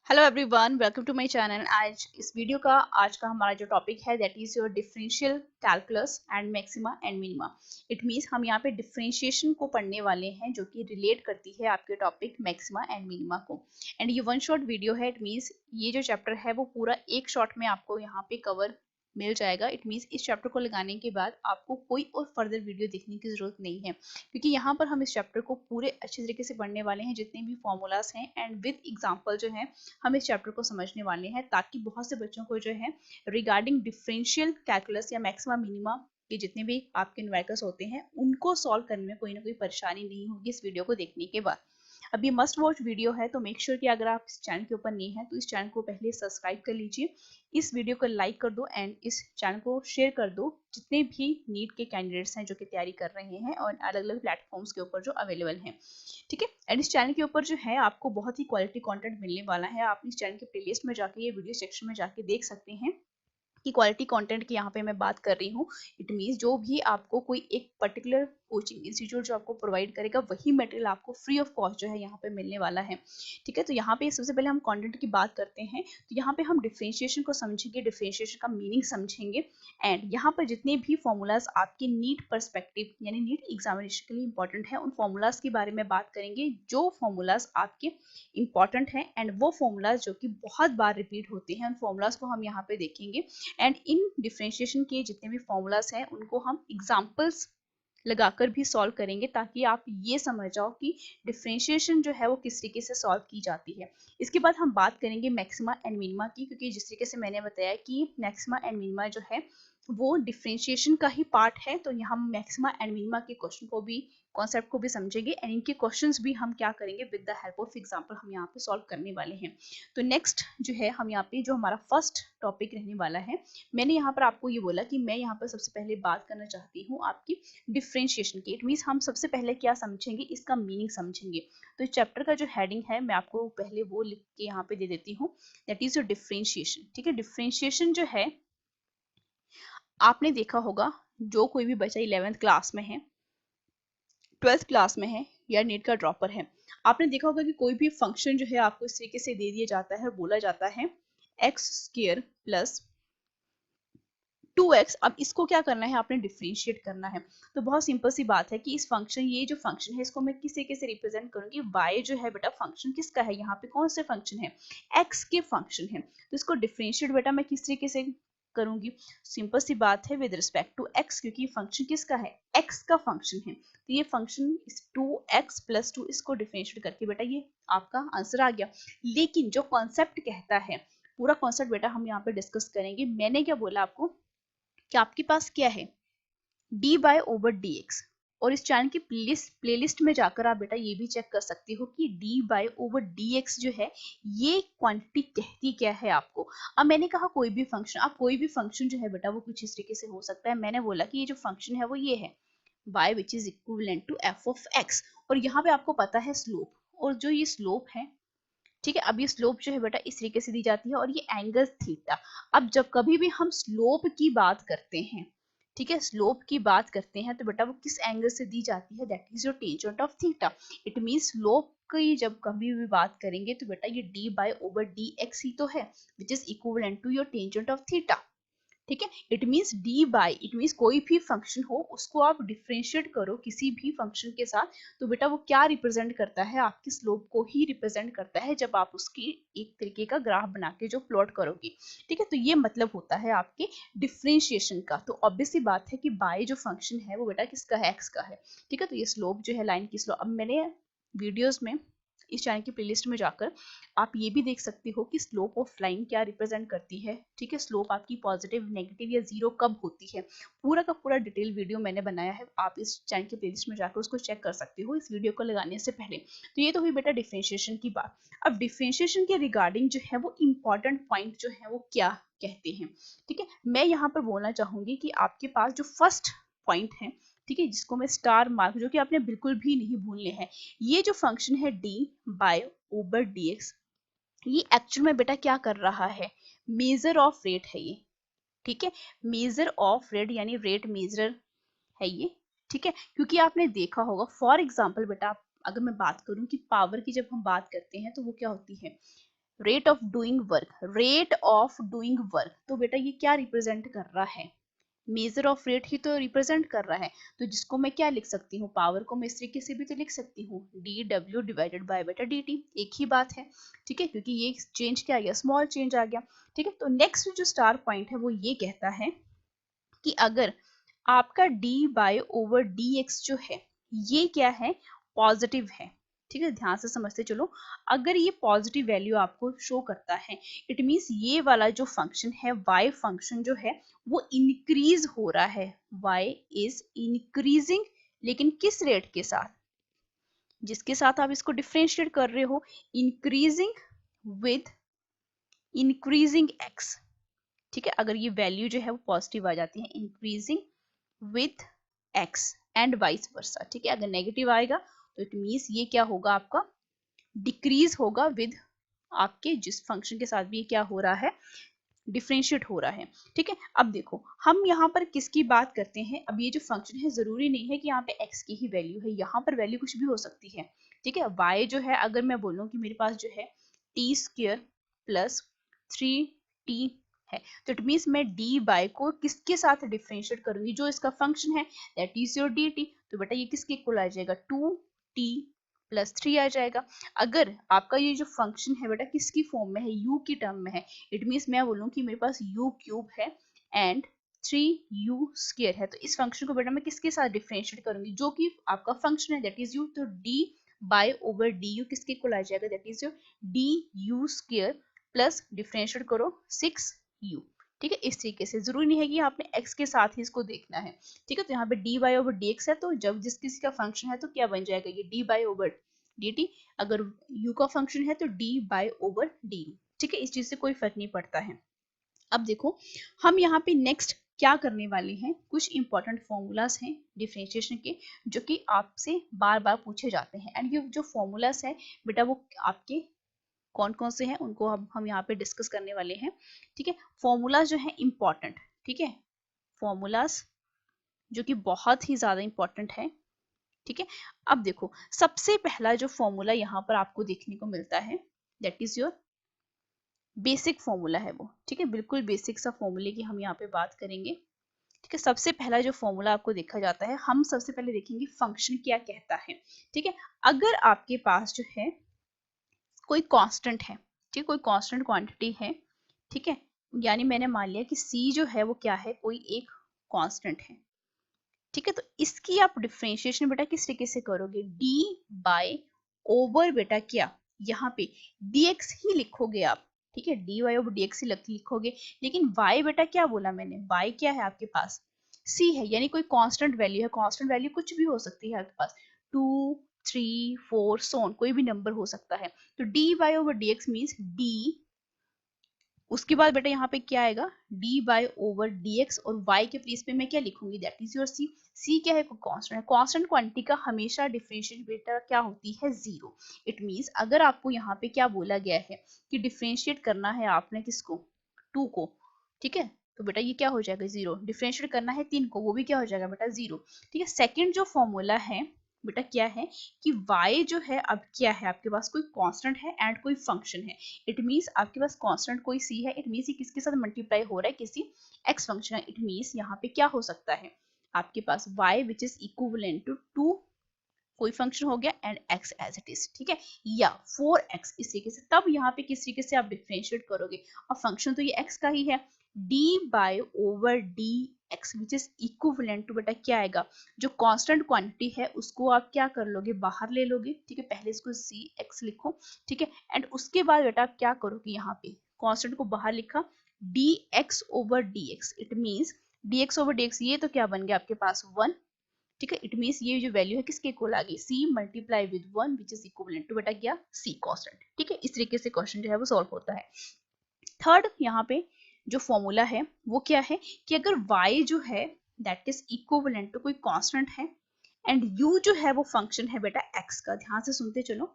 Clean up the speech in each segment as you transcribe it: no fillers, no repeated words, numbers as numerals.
Hello everyone, welcome to my channel. आज का हमारा जो टॉपिक है that is your differential calculus and maxima and minima. It means हम यहाँ पे डिफरेंशिएशन को पढ़ने वाले हैं जो कि रिलेट करती है आपके टॉपिक मैक्सिमा एंड मिनिमा को। एंड ये वन शॉट वीडियो है। इट मींस ये जो चैप्टर है वो पूरा एक शॉट में आपको यहाँ पे कवर मिल जाएगा। इट मींस इस चैप्टर को लगाने के बाद आपको कोई और फर्दर वीडियो देखने की जरूरत नहीं है, क्योंकि यहाँ पर हम इस चैप्टर को पूरे अच्छे तरीके से पढ़ने वाले हैं, जितने भी फॉर्मूलाज हैं एंड विद एग्जांपल जो है हम इस चैप्टर को समझने वाले हैं, ताकि बहुत से बच्चों को जो है रिगार्डिंग डिफरेंशियल कैलकुलस या मैक्सिमा मिनिमा के जितने भी आपके न्यूमेरिकल्स होते हैं उनको सॉल्व करने में कोई ना कोई परेशानी नहीं होगी इस वीडियो को देखने के बाद। अब ये मस्ट वॉच वीडियो है, तो मेक श्योर कि अगर आप इस चैनल के ऊपर नहीं है तो इस चैनल को पहले सब्सक्राइब कर लीजिए, इस वीडियो को लाइक कर दो एंड इस चैनल को शेयर कर दो जितने भी नीट के कैंडिडेट्स हैं जो कि तैयारी कर रहे हैं और अलग अलग प्लेटफॉर्म्स के ऊपर जो अवेलेबल हैं। ठीक है, एंड इस चैनल के ऊपर जो है आपको बहुत ही क्वालिटी कंटेंट मिलने वाला है। आप इस चैनल के प्लेलिस्ट में जाके ये वीडियो सेक्शन में जाके देख सकते हैं कि क्वालिटी कंटेंट की यहाँ पे मैं बात कर रही हूँ। इट मींस जो भी आपको कोई एक पर्टिकुलर कोचिंग इंस्टीट्यूट जो आपको प्रोवाइड करेगा वही मटेरियल आपको फ्री ऑफ कॉस्ट जो है यहाँ पे मिलने वाला है। ठीक है, तो यहाँ पे सबसे पहले हम कंटेंट की बात करते हैं। तो यहाँ पे हम डिफरेंशिएशन को समझेंगे, डिफरेंशिएशन का मीनिंग समझेंगे एंड यहाँ पर जितने भी फॉर्मूलाज आपके नीट परस्पेक्टिव यानी नीट एग्जामिनेशन के लिए इंपॉर्टेंट है उन फॉर्मूलाज के बारे में बात करेंगे, जो फॉर्मूलाज आपके इंपॉर्टेंट हैं एंड वो फॉर्मूलाज जो कि बहुत बार रिपीट होते हैं उन फॉर्मूलाज को हम यहाँ पे देखेंगे। एंड इन डिफरेंशिएशन के जितने भी फॉर्मूलाज हैं उनको हम एग्जाम्पल्स लगाकर भी सॉल्व करेंगे, ताकि आप ये समझ जाओ कि डिफरेंशिएशन जो है वो किस तरीके से सॉल्व की जाती है। इसके बाद हम बात करेंगे मैक्सिमा एंड मिनिमा की, क्योंकि जिस तरीके से मैंने बताया कि मैक्सिमा एंड मिनिमा जो है वो डिफरेंशिएशन का ही पार्ट है, तो यहाँ हम मैक्सिमा एंड मिनिमा के क्वेश्चन को भी कॉन्सेप्ट को भी समझेंगे एंड इनके क्वेश्चंस भी हम क्या करेंगे with the help of example हम यहाँ पे सॉल्व करने वाले हैं। तो नेक्स्ट जो है हम यहाँ पे जो हमारा फर्स्ट टॉपिक रहने वाला है, मैंने यहाँ पर आपको ये बोला कि मैं यहाँ पर सबसे पहले बात करना चाहती हूँ आपकी डिफरेंशिएशन की। इट मींस हम सबसे पहले क्या समझेंगे, इसका मीनिंग समझेंगे। तो इस चैप्टर का जो हेडिंग है मैं आपको पहले वो लिख के यहाँ पे दे देती हूँ, दैट इज योर डिफरेंशिएशन। ठीक है, डिफरेंशिएशन जो है आपने देखा होगा, जो कोई भी बच्चा 11th क्लास में है, 12th क्लास में है या नीट का ड्रॉपर है, आपने देखा होगा कि कोई भी फंक्शन जो है आपको इस तरीके से दे दिया जाता है, बोला जाता है एक्स स्क्वायर प्लस 2x। अब इसको क्या करना है, आपने डिफरेंशिएट करना है। तो बहुत सिंपल सी बात है कि इस फंक्शन, ये जो फंक्शन है इसको मैं किस तरीके से रिप्रेजेंट करूंगी। y जो है बेटा फंक्शन किसका है, यहाँ पे कौन से फंक्शन है, x के फंक्शन है। तो इसको डिफरेंशिएट बेटा मैं किस तरीके से करूंगी, सिंपल सी बात है विद रिस्पेक्ट टू x, क्योंकि फंक्शन किसका है, x का फंक्शन है। तो ये फंक्शन 2x प्लस 2 इसको डिफरेंशिएट करके बेटा ये आपका आंसर आ गया। लेकिन जो कॉन्सेप्ट कहता है, पूरा कॉन्सेप्ट बेटा हम यहाँ पे डिस्कस करेंगे। मैंने क्या बोला आपको कि आपके पास क्या है, d by over d x. और इस चैनल की प्लेलिस्ट में जाकर आप बेटा ये भी चेक कर सकते हो कि d by over d x जो है ये क्वांटिटी कहती क्या है आपको। अब मैंने कहा कोई भी फंक्शन, आप कोई भी फंक्शन जो है बेटा वो कुछ इस तरीके से हो सकता है। मैंने बोला कि ये जो फंक्शन है वो ये है y which is equivalent to f of x, और यहाँ पे आपको पता है स्लोप, और जो ये स्लोप है, ठीक है, अब ये स्लोप जो है बेटा इस तरीके से दी जाती है और ये एंगल थीटा। अब जब कभी भी हम स्लोप की बात करते हैं, ठीक है, स्लोप की बात करते हैं तो बेटा वो किस एंगल से दी जाती है, that is your tangent of theta. It means slope की जब कभी भी बात करेंगे तो बेटा ये d by over d x ही तो है, which is equivalent to your tangent of theta. ठीक है, it means d by, it means कोई भी फंक्शन हो उसको आप डिफरेंशिएट करो किसी भी फंक्शन के साथ, तो बेटा वो क्या रिप्रेजेंट करता है, आपकी स्लोप को ही रिप्रेजेंट करता है जब आप उसकी एक तरीके का ग्राफ बना के जो प्लॉट करोगे। ठीक है, तो ये मतलब होता है आपके डिफरेंशिएशन का। तो ऑब्वियस सी बात है कि बाय जो फंक्शन है वो बेटा किसका है, एक्स का है। ठीक है, तो ये स्लोप जो है लाइन की स्लोप, अब मैंने वीडियोज में इस चैनल की प्लेलिस्ट में जाकर आप ये भी देख सकते हो कि स्लोप ऑफ लाइन क्या रिप्रेजेंट करती है। ठीक है, स्लोप आपकी पॉजिटिव, नेगेटिव या जीरो कब होती है, पूरा का पूरा डिटेल वीडियो मैंने बनाया है, आप इस चैनल की प्लेलिस्ट में जाकर उसको चेक कर सकते हो इस वीडियो को लगाने से पहले। तो ये तो हुई बेटा डिफरेंशिएशन की बात। अब डिफरेंशिएशन के रिगार्डिंग जो है वो इंपॉर्टेंट पॉइंट जो है वो क्या कहते हैं। ठीक है, मैं यहाँ पर बोलना चाहूंगी कि आपके पास जो फर्स्ट पॉइंट है, ठीक है, जिसको मैं स्टार मार्क, जो कि आपने बिल्कुल भी नहीं भूलने हैं, ये जो फंक्शन है d बाय ओवर dx, ये एक्चुअल में बेटा क्या कर रहा है, मेजर ऑफ रेट है ये। ठीक है, मेजर ऑफ रेट यानी रेट मेजर है ये। ठीक है, क्योंकि आपने देखा होगा, फॉर एग्जाम्पल बेटा अगर मैं बात करूं कि पावर की जब हम बात करते हैं तो वो क्या होती है, rate of doing work, rate of doing work, तो बेटा ये क्या रिप्रेजेंट कर रहा है, मेजर ऑफ रेट ही तो रिप्रेजेंट कर रहा है। तो जिसको मैं क्या लिख सकती हूँ, पावर को मैं इस तरीके से भी तो लिख सकती हूँ, डी डब्ल्यू डिवाइडेड बाय बेटा डी टी, एक ही बात है, ठीक है, क्योंकि ये चेंज क्या आ गया, स्मॉल चेंज आ गया, ठीक है। तो नेक्स्ट जो स्टार पॉइंट है वो ये कहता है कि अगर आपका d बाय ओवर dx जो है ये क्या है, पॉजिटिव है, ठीक है, ध्यान से समझते चलो। अगर ये पॉजिटिव वैल्यू आपको शो करता है, इट मींस ये वाला जो फंक्शन है, y फंक्शन जो है वो इंक्रीज हो रहा है, y इज इंक्रीजिंग, लेकिन किस रेट के साथ, जिसके साथ आप इसको डिफरेंशिएट कर रहे हो, इंक्रीजिंग विद इंक्रीजिंग x, ठीक है। अगर ये वैल्यू जो है वो पॉजिटिव आ जाती है, increasing with x and vice versa, ठीक है। अगर नेगेटिव आएगा तो इट मींस ये क्या होगा, आपका डिक्रीज होगा विद आपके जिस फंक्शन के साथ भी क्या हो रहा है, डिफरेंशिएट हो रहा है, ठीक है। अब देखो हम यहाँ पर किसकी बात करते हैं, अब ये जो फंक्शन है जरूरी नहीं है कि यहाँ पे x की ही वैल्यू है, यहाँ पर वैल्यू कुछ भी हो सकती है, ठीक है। y जो है अगर मैं बोलूँ कि मेरे पास जो है टी स्क्वायर प्लस 3t है, तो इट मीन्स मैं d बाय को किसके साथ डिफरेंशिएट करूंगी, जो इसका फंक्शन है दैट इज योर dt, तो बेटा ये किसके इक्वल आ जाएगा, 2t प्लस 3 आ जाएगा। अगर आपका ये जो फंक्शन है बेटा किसकी फॉर्म में है, u की टर्म में है, इट मीन्स मैं बोलूँ कि मेरे पास u क्यूब है एंड 3u स्क्वायर है, तो इस फंक्शन को बेटा मैं किसके साथ डिफरेंशिएट करूंगी, जो कि आपका फंक्शन है दैट इज u, तो d बाय ओवर du किसके इक्वल आ जाएगा, that is your du square plus differentiate करो 6u, ठीक है। इस तरीके से जरूरी नहीं है कि आपने x के साथ ही इसको देखना है, ठीक है। तो यहाँ पे dy ओवर dx है, तो जब जिस किसी का फंक्शन है तो क्या बन जाएगा, ये d बाय ओवर dt, अगर u का फंक्शन है तो d बाय ओवर du, ठीक है। इस चीज से कोई फर्क नहीं पड़ता है। अब देखो हम यहाँ पे नेक्स्ट क्या करने वाले हैं, कुछ इंपॉर्टेंट फॉर्मूलाज हैं डिफरेंशिएशन के जो कि आपसे बार बार पूछे जाते हैं, एंड ये जो फॉर्मूलाज है बेटा वो आपके कौन कौन से हैं उनको हम यहाँ पे डिस्कस करने वाले हैं, ठीक है। फॉर्मूलाज जो है इंपॉर्टेंट, ठीक है, फॉर्मूलाज जो कि बहुत ही ज्यादा इंपॉर्टेंट है, ठीक है। अब देखो सबसे पहला जो फॉर्मूला यहाँ पर आपको देखने को मिलता है that is your basic formula है वो, ठीक है, बिल्कुल बेसिक सा फॉर्मूले की हम यहाँ पे बात करेंगे, ठीक है। सबसे पहला जो फॉर्मूला आपको देखा जाता है, हम सबसे पहले देखेंगे फंक्शन क्या कहता है, ठीक है। अगर आपके पास जो है कोई कांस्टेंट है, ठीक है, कोई कांस्टेंट क्वांटिटी है, ठीक है, यानी मैंने मान लिया कि c जो है वो क्या है, कोई एक कांस्टेंट है, ठीक है। तो इसकी आप डिफरेंशिएशन बेटा किस तरीके से करोगे, d बाय ओवर बेटा क्या, यहाँ पे dx ही लिखोगे आप, ठीक है, dy ओवर dx ही लिखोगे, लेकिन y बेटा क्या बोला मैंने, y क्या है आपके पास, c है, यानी कोई कांस्टेंट वैल्यू है, कांस्टेंट वैल्यू कुछ भी हो सकती है आपके पास, 2 3 4 सोन कोई भी नंबर हो सकता है, तो dy over dx means d, उसके बाद बेटा यहाँ पे क्या आएगा, d बाय ओवर dx, और y के प्लेस पे मैं क्या लिखूंगी, that is your c, c क्या है, कांस्टेंट है, कांस्टेंट क्वांटिटी का हमेशा डिफरेंशिएट बेटा क्या होती है, जीरो। इट मींस अगर आपको यहाँ पे क्या बोला गया है कि डिफरेंशिएट करना है आपने किसको, 2 को, ठीक है, तो बेटा ये क्या हो जाएगा, जीरो, डिफरेंशिएट करना है 3 को, वो भी क्या हो जाएगा बेटा, जीरो, ठीक है। सेकेंड जो फॉर्मूला है बेटा क्या है कि y जो है अब क्या है, आपके पास कोई कांस्टेंट है एंड कोई फंक्शन है, इट मींस आपके पास कांस्टेंट कोई c है, इट मींस ये किसके साथ मल्टीप्लाई हो रहा है, किसी x फंक्शन है, इट मींस यहाँ पे क्या हो सकता है, आपके पास y which is equivalent to 2 कोई फंक्शन हो गया and x as it is, ठीक है, या 4x, इस तरीके से, तब यहाँ पे किस तरीके से आप डिफरेंशिएट करोगे, और फंक्शन तो ये x का ही है, d by over dx which is equivalent to बेटा क्या आएगा, जो कांस्टेंट क्वांटिटी है उसको आप क्या कर लोगे, बाहर ले लोगे, ठीक है, पहले इसको cx लिखो, ठीक है, एंड उसके बाद बेटा आप क्या करोगे, यहाँ पे कांस्टेंट को बाहर लिखा, dx over dx, it means dx over dx, ये तो क्या बन गया आपके पास 1, ठीक है, इट मींस ये जो वैल्यू है किसके इक्वल आ गई, c multiply with 1 which is equivalent to बेटा क्या, c कांस्टेंट, ठीक है। इस तरीके से क्वेश्चन जो है वो सॉल्व होता है। थर्ड यहाँ पे जो फॉर्मूला है वो क्या है कि अगर y जो है दैट इज इक्विवेलेंट टू कोई कांस्टेंट है एंड u जो है वो फंक्शन है बेटा x का, ध्यान से सुनते चलो,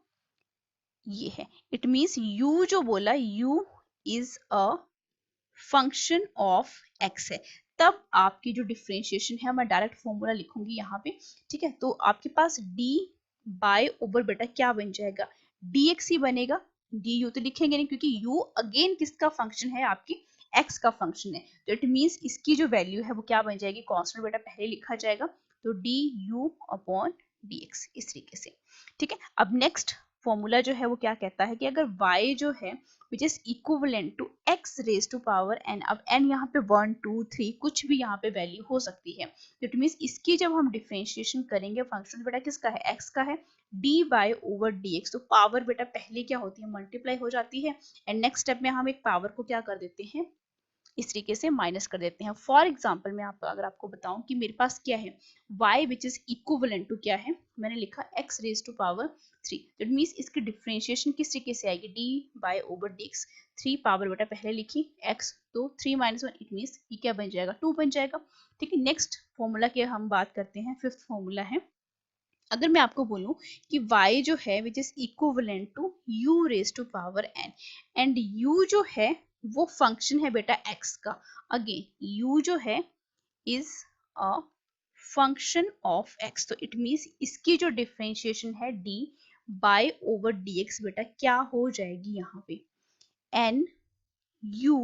ये है, इट मींस u जो बोला, u is a function of x है, तब आपकी जो डिफरेंशिएशन है मैं डायरेक्ट फॉर्मूला लिखूंगी यहाँ पे, ठीक है। तो आपके पास d बाय ओवर बेटा क्या बन जाएगा, dx ही बनेगा, डी यू तो लिखेंगे नहीं, क्योंकि यू अगेन किसका फंक्शन है, आपकी एक्स का फंक्शन है, तो इट मीन्स इसकी जो वैल्यू है वो क्या बन जाएगी, कांस्टेंट बेटा पहले लिखा जाएगा, तो d you upon D x, इस तरीके से। ठीक है, अब नेक्स्ट फॉर्मूला जो है वो क्या कहता है कि अगर y जो है which is equivalent to x raise to power n, अब n यहाँ पे 1 2 3 कुछ भी यहाँ पे वैल्यू हो सकती है, तो इट मीन्स इसकी जब हम डिफरेंशिएशन करेंगे, फंक्शन बेटा किसका है, x का है, dy ओवर dx, तो पावर बेटा पहले क्या होती है, मल्टीप्लाई हो जाती है, एंड नेक्स्ट स्टेप में हम एक पावर को क्या कर देते हैं, इस तरीके से माइनस कर देते हैं। फॉर एग्जाम्पल मैं अगर आपको बताऊं कि मेरे पास क्या है, y which is equivalent to क्या है, मैंने लिखा x रेज टू पावर 3, तो इट मीन्स इसकी डिफरेंशिएशन किस तरीके से आएगी, D by over d x, 3 power बेटा पहले लिखी x, तो 3 माइनस 1, इट मीन्स ये क्या बन जाएगा, 2 बन जाएगा। ठीक है, नेक्स्ट फॉर्मूला की हम बात करते हैं, फिफ्थ फॉर्मूला है, अगर मैं आपको बोलूं कि y जो है which is equivalent to u raise to power n, and u जो है वो फंक्शन है बेटा x का, अगेन u जो है is a function of x, तो इट मीन्स इसकी जो डिफरेंशिएशन है d बाय ओवर dx बेटा क्या हो जाएगी, यहाँ पे n u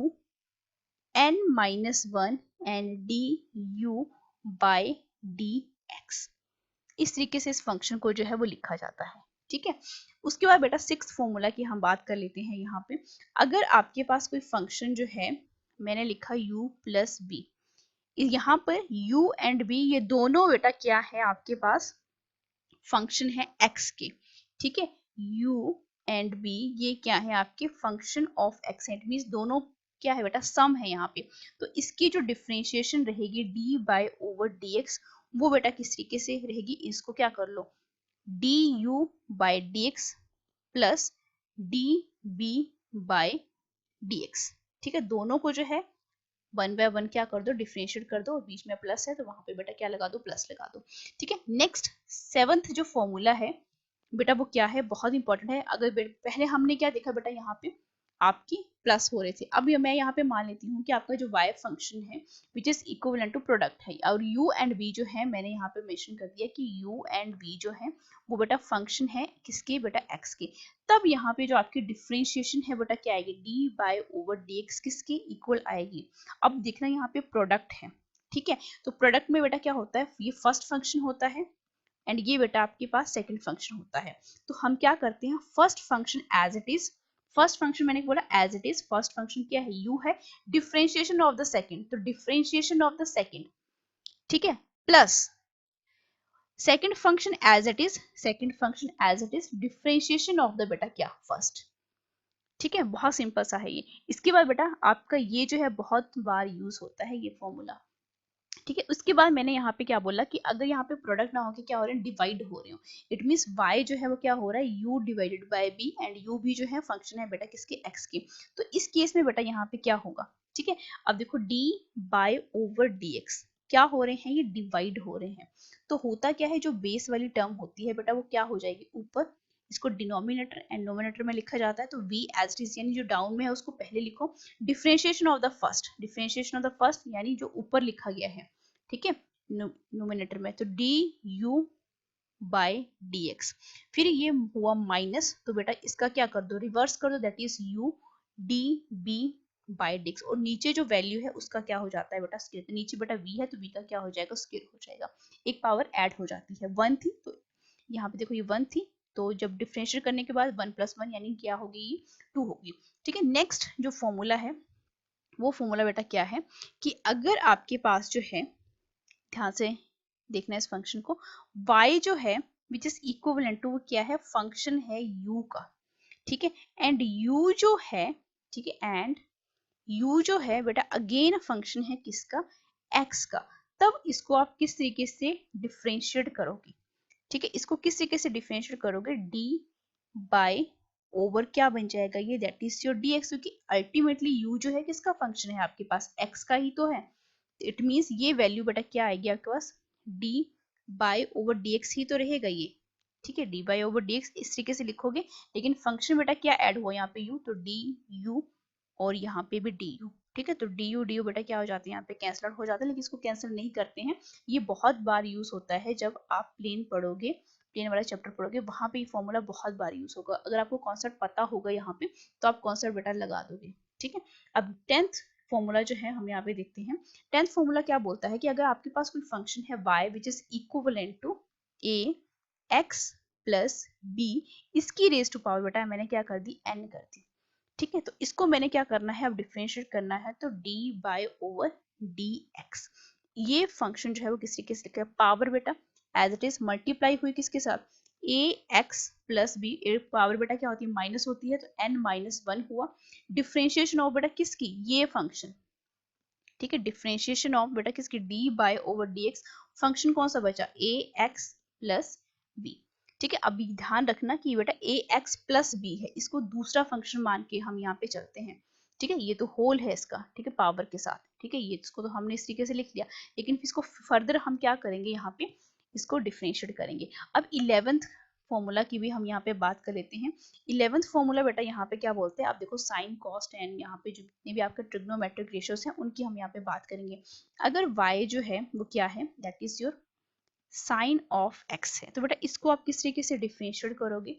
n minus 1 and d u by dx, इस तरीके से इस फंक्शन को जो है वो लिखा जाता है। ठीक है, उसके बाद बेटा सिक्स्थ फॉर्मूला की हम बात कर लेते हैं। यहाँ पे अगर आपके पास कोई फंक्शन जो है, मैंने लिखा u प्लस बी, यहाँ पर u एंड b ये दोनों बेटा क्या है आपके पास, फंक्शन है x के। ठीक है, u एंड b ये क्या है, आपके function of x, it means दोनों क्या है बेटा, सम है यहाँ पे, तो इसकी जो डिफरेंशिएशन रहेगी d बाय ओवर dx, वो बेटा किस तरीके से रहेगी, इसको क्या कर लो, du by dx plus db by dx। ठीक है, दोनों को जो है 1 बाय 1 क्या कर दो, डिफरेंशिएट कर दो, और बीच में प्लस है तो वहां पे बेटा क्या लगा दो, प्लस लगा दो। ठीक है, नेक्स्ट सेवंथ जो फॉर्मूला है बेटा वो क्या है, बहुत इंपॉर्टेंट है। अगर पहले हमने क्या देखा बेटा, यहाँ पे आपकी प्लस हो रहे थे, अब मैं यहाँ पे मान लेती हूँ कि आपका जो y फंक्शन है which is equivalent to product है, और u एंड v जो है मैंने यहाँ पे मेंशन कर दिया कि u एंड v जो है वो बेटा फंक्शन है किसके, बेटा x के, तब यहाँ पे जो आपकी डिफरेंशिएशन है बेटा क्या आएगी, d बाय ओवर dx किसके इक्वल आएगी। अब देखना यहाँ पे प्रोडक्ट है, ठीक है, तो प्रोडक्ट में बेटा क्या होता है, ये फर्स्ट फंक्शन होता है एंड ये बेटा आपके पास सेकंड फंक्शन होता है, तो हम क्या करते हैं, first function as it is, first function मैंने बोला as it is, first function क्या है, u है, डिफरेंशिएशन ऑफ द सेकंड, तो डिफरेंशिएशन ऑफ द सेकंड, ठीक है, plus second function as it is, second function as it is, differentiation of the बेटा क्या, फर्स्ट। ठीक है, बहुत सिंपल सा है ये। इसके बाद बेटा आपका ये जो है बहुत बार यूज होता है ये फॉर्मूला। ठीक है, उसके बाद मैंने यहाँ पे क्या बोला कि अगर यहाँ पे प्रोडक्ट ना हो के क्या हो रहे हैं, डिवाइड हो रहे हो, इट मींस y जो है वो क्या हो रहा है, u divided by b, and u भी जो है फंक्शन है बेटा किसके, x के, तो इस केस में बेटा यहाँ पे क्या होगा, ठीक है, अब देखो d बाय ओवर dx क्या हो रहे हैं, ये डिवाइड हो रहे हैं, तो होता क्या है, जो बेस वाली टर्म होती है बेटा वो क्या हो जाएगी ऊपर, इसको डिनोमिनेटर एंड नोमिनेटर में लिखा जाता है, तो v एज इट इज यानी जो डाउन में है उसको पहले लिखो, differentiation of the first, differentiation of the first यानी जो ऊपर लिखा गया है, ठीक है, नोमिनेटर में, तो d u by d x, फिर ये हुआ माइनस, तो बेटा इसका क्या कर दो, रिवर्स कर दो, that is u d b by d x, और नीचे जो वैल्यू है उसका क्या हो जाता है बेटा स्क्वायर, तो नीचे बेटा v है तो v का क्या हो जाएगा, स्क्वायर हो जाएगा, एक पावर ऐड हो जाती है, 1 थी तो यहाँ पे देखो ये 1 थी, तो जब डिफरेंशिएट करने के बाद 1 + 1 यानी क्या होगी, 2 होगी। ठीक है, नेक्स्ट जो फॉर्मूला है वो फॉर्मूला बेटा क्या है कि अगर आपके पास जो है, ध्यान से देखना इस फंक्शन को, y जो है विच इज इक्विवेलेंट टू क्या है, फंक्शन है u का, ठीक है, एंड u जो है, ठीक है, एंड u जो है बेटा अगेन फंक्शन है किसका, x का, तब इसको आप किस तरीके से डिफरेंशिएट करोगे, ठीक है, इसको किस तरीके से डिफरेंशिएट करोगे, d बाय ओवर क्या बन जाएगा ये, दैट इज योर dx, क्योंकि अल्टीमेटली u जो है किसका फंक्शन है, आपके पास x का ही तो है, इट मींस ये वैल्यू बेटा क्या आएगी आपके पास, d बाय ओवर dx ही तो रहेगा ये, ठीक है, d बाय ओवर dx इस तरीके से लिखोगे, लेकिन फंक्शन बेटा क्या ऐड हुआ यहाँ पे u, तो du और यहाँ पे भी du, ठीक है, तो du बेटा क्या हो जाते हैं, यहाँ पे कैंसल आउट हो जाता है, लेकिन इसको कैंसिल नहीं करते हैं, ये बहुत बार यूज होता है जब आप प्लेन पढ़ोगे प्लेन वाला चैप्टर पढ़ोगे वहां पे ये फॉर्मूला बहुत बार यूज होगा। अगर आपको कॉन्सेप्ट पता होगा यहाँ पे तो आप कॉन्सेप्ट बेटा लगा दोगे, ठीक है। अब 10th फॉर्मूला जो है हम यहाँ पे देखते हैं। 10th फॉर्मूला क्या बोलता है कि अगर आपके पास कोई फंक्शन है y which is equivalent to a x plus b, इसकी रेज टू पावर बेटा मैंने क्या कर दी, n कर दी, ठीक है। तो इसको मैंने क्या करना है, अब डिफरेंशिएट करना है, तो dy ओवर dx, ये फंक्शन जो है वो किस तरीके से लिखा है, पावर बेटा एज इट इज मल्टीप्लाई हुई किसके साथ, ए एक्स प्लस बी, पावर बेटा क्या होती है, माइनस होती है, तो n माइनस 1 हुआ। डिफरेंशिएशन ऑफ बेटा किसकी, ये फंक्शन, ठीक है, डिफरेंशिएशन ऑफ बेटा किसकी, d by over d x, function कौन सा बचा, ए एक्स प्लस बी, ठीक है। अभी ध्यान रखना कि बेटा ए एक्स प्लस बी है, इसको दूसरा फंक्शन मान के हम यहाँ पे चलते हैं, ठीक है। ये तो होल है इसका, ठीक है, पावर के साथ, ठीक है, ये इसको तो हमने इस तरीके से लिख लिया, लेकिन इसको फर्दर हम क्या करेंगे, यहाँ पे इसको डिफरेंशिएट करेंगे। अब 11th फॉर्मूला की भी हम यहाँ पे बात कर लेते हैं। 11th फॉर्मूला बेटा यहाँ पे क्या बोलते हैं, आप देखो साइन कॉस्ट एंड यहाँ पे जो जितने भी आपके ट्रिग्नोमेट्रिक रेशियोज हैं उनकी हम यहाँ पे बात करेंगे। अगर y जो है वो क्या है, that is your sine of x है, तो बेटा इसको आप किस तरीके से डिफरेंशिएट करोगे,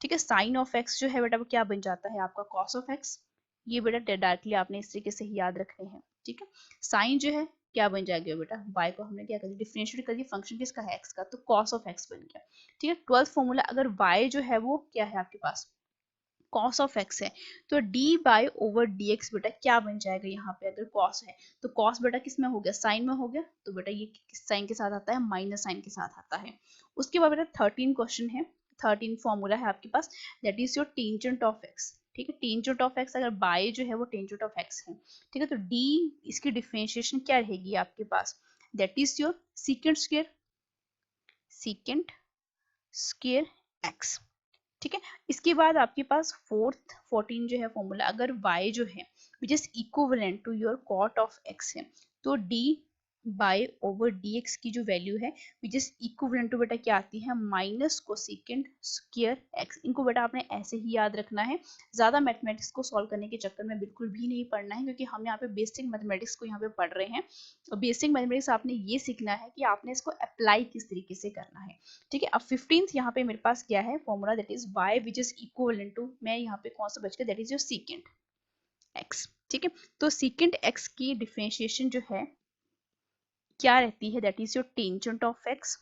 ठीक है। साइन ऑफ x जो है बेटा वो क्या बन जाता है आपका कॉस ऑफ x, ये बेटा डायरेक्टली आपने इस तरीके से ही याद रखने हैं, ठीक है। साइन जो है क्या बन जाएगा बेटा, y को हमने क्या कर दिया, डिफरेंशिएट कर दिया, फंक्शन किसका है, x का, तो cos ऑफ x बन गया, ठीक है। 12th फॉर्मूला, अगर y जो है वो क्या है आपके पास, cos ऑफ x है, तो d बाय ओवर dx बेटा क्या बन जाएगा, यहाँ पे अगर cos है तो cos बेटा किस में हो गया, साइन में हो गया, तो बेटा ये किस साइन के साथ आता है, माइनस साइन के साथ आता है। उसके बाद बेटा 13 क्वेश्चन है, 13 फॉर्मूला है आपके पास, that is your tangent of x, ठीक है। टेंजेंट ऑफ x, अगर बाय जो है वो टेंजेंट ऑफ x है, ठीक है, तो d इसकी डिफरेंशिएशन क्या रहेगी आपके पास, that is your secant square x, ठीक है। इसके बाद आपके पास 14 जो है फॉर्मूला, अगर y जो है which is equivalent to your cot of x है, तो d बाय ओवर dx की जो वैल्यू है विच इज इक्विवेलेंट टू बेटा क्या आती है, माइनस कोसेकेंट स्क्वायर x। इनको बेटा आपने ऐसे ही याद रखना है, ज्यादा मैथमेटिक्स को सॉल्व करने के चक्कर में बिल्कुल भी नहीं पढ़ना है, क्योंकि हम यहाँ पे बेसिक मैथमेटिक्स को यहाँ पे पढ़ रहे हैं। तो बेसिक मैथमेटिक्स आपने ये सीखना है कि आपने इसको अप्लाई किस तरीके से करना है, ठीक है। अब 15th यहाँ पे मेरे पास क्या है formula, that is y which is equivalent to, मैं यहाँ पे कौन सा बच गया, that is your secant x, ठीक है। तो सीकेंट x की डिफरेंशिएशन जो है क्या रहती है, that is your tangent of x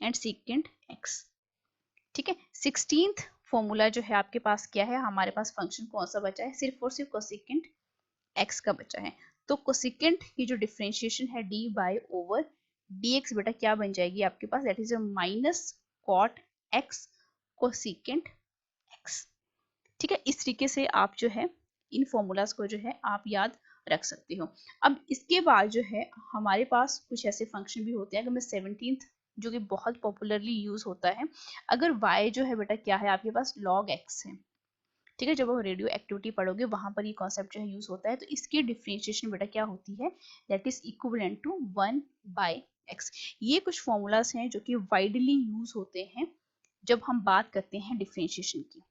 and secant x, ठीक है। 16th फॉर्मूला जो है आपके पास क्या है, हमारे पास फंक्शन कौन सा बचा है, सिर्फ और सिर्फ कोसेकेंट x का बचा है, तो कोसेकेंट की जो डिफरेंशिएशन है d बाय ओवर dx बेटा क्या बन जाएगी आपके पास, that is minus cot x cosecant x, ठीक है। इस तरीके से आप जो है इन फॉर्मूलाज को जो है आप याद रख सकते हो। अब इसके बाद जो है हमारे पास कुछ ऐसे फंक्शन भी होते हैं, अगर मैं 17th जो कि बहुत पॉपुलरली यूज होता है, अगर y जो है बेटा क्या है आपके पास log x है, ठीक है, जब आप रेडियो एक्टिविटी पढ़ोगे वहां पर ये कॉन्सेप्ट जो है यूज होता है, तो इसकी डिफरेंशिएशन बेटा क्या होती है, that is equivalent to 1 by x। ये कुछ फॉर्मूलाज हैं जो कि वाइडली यूज होते हैं जब हम बात करते हैं डिफरेंशिएशन की,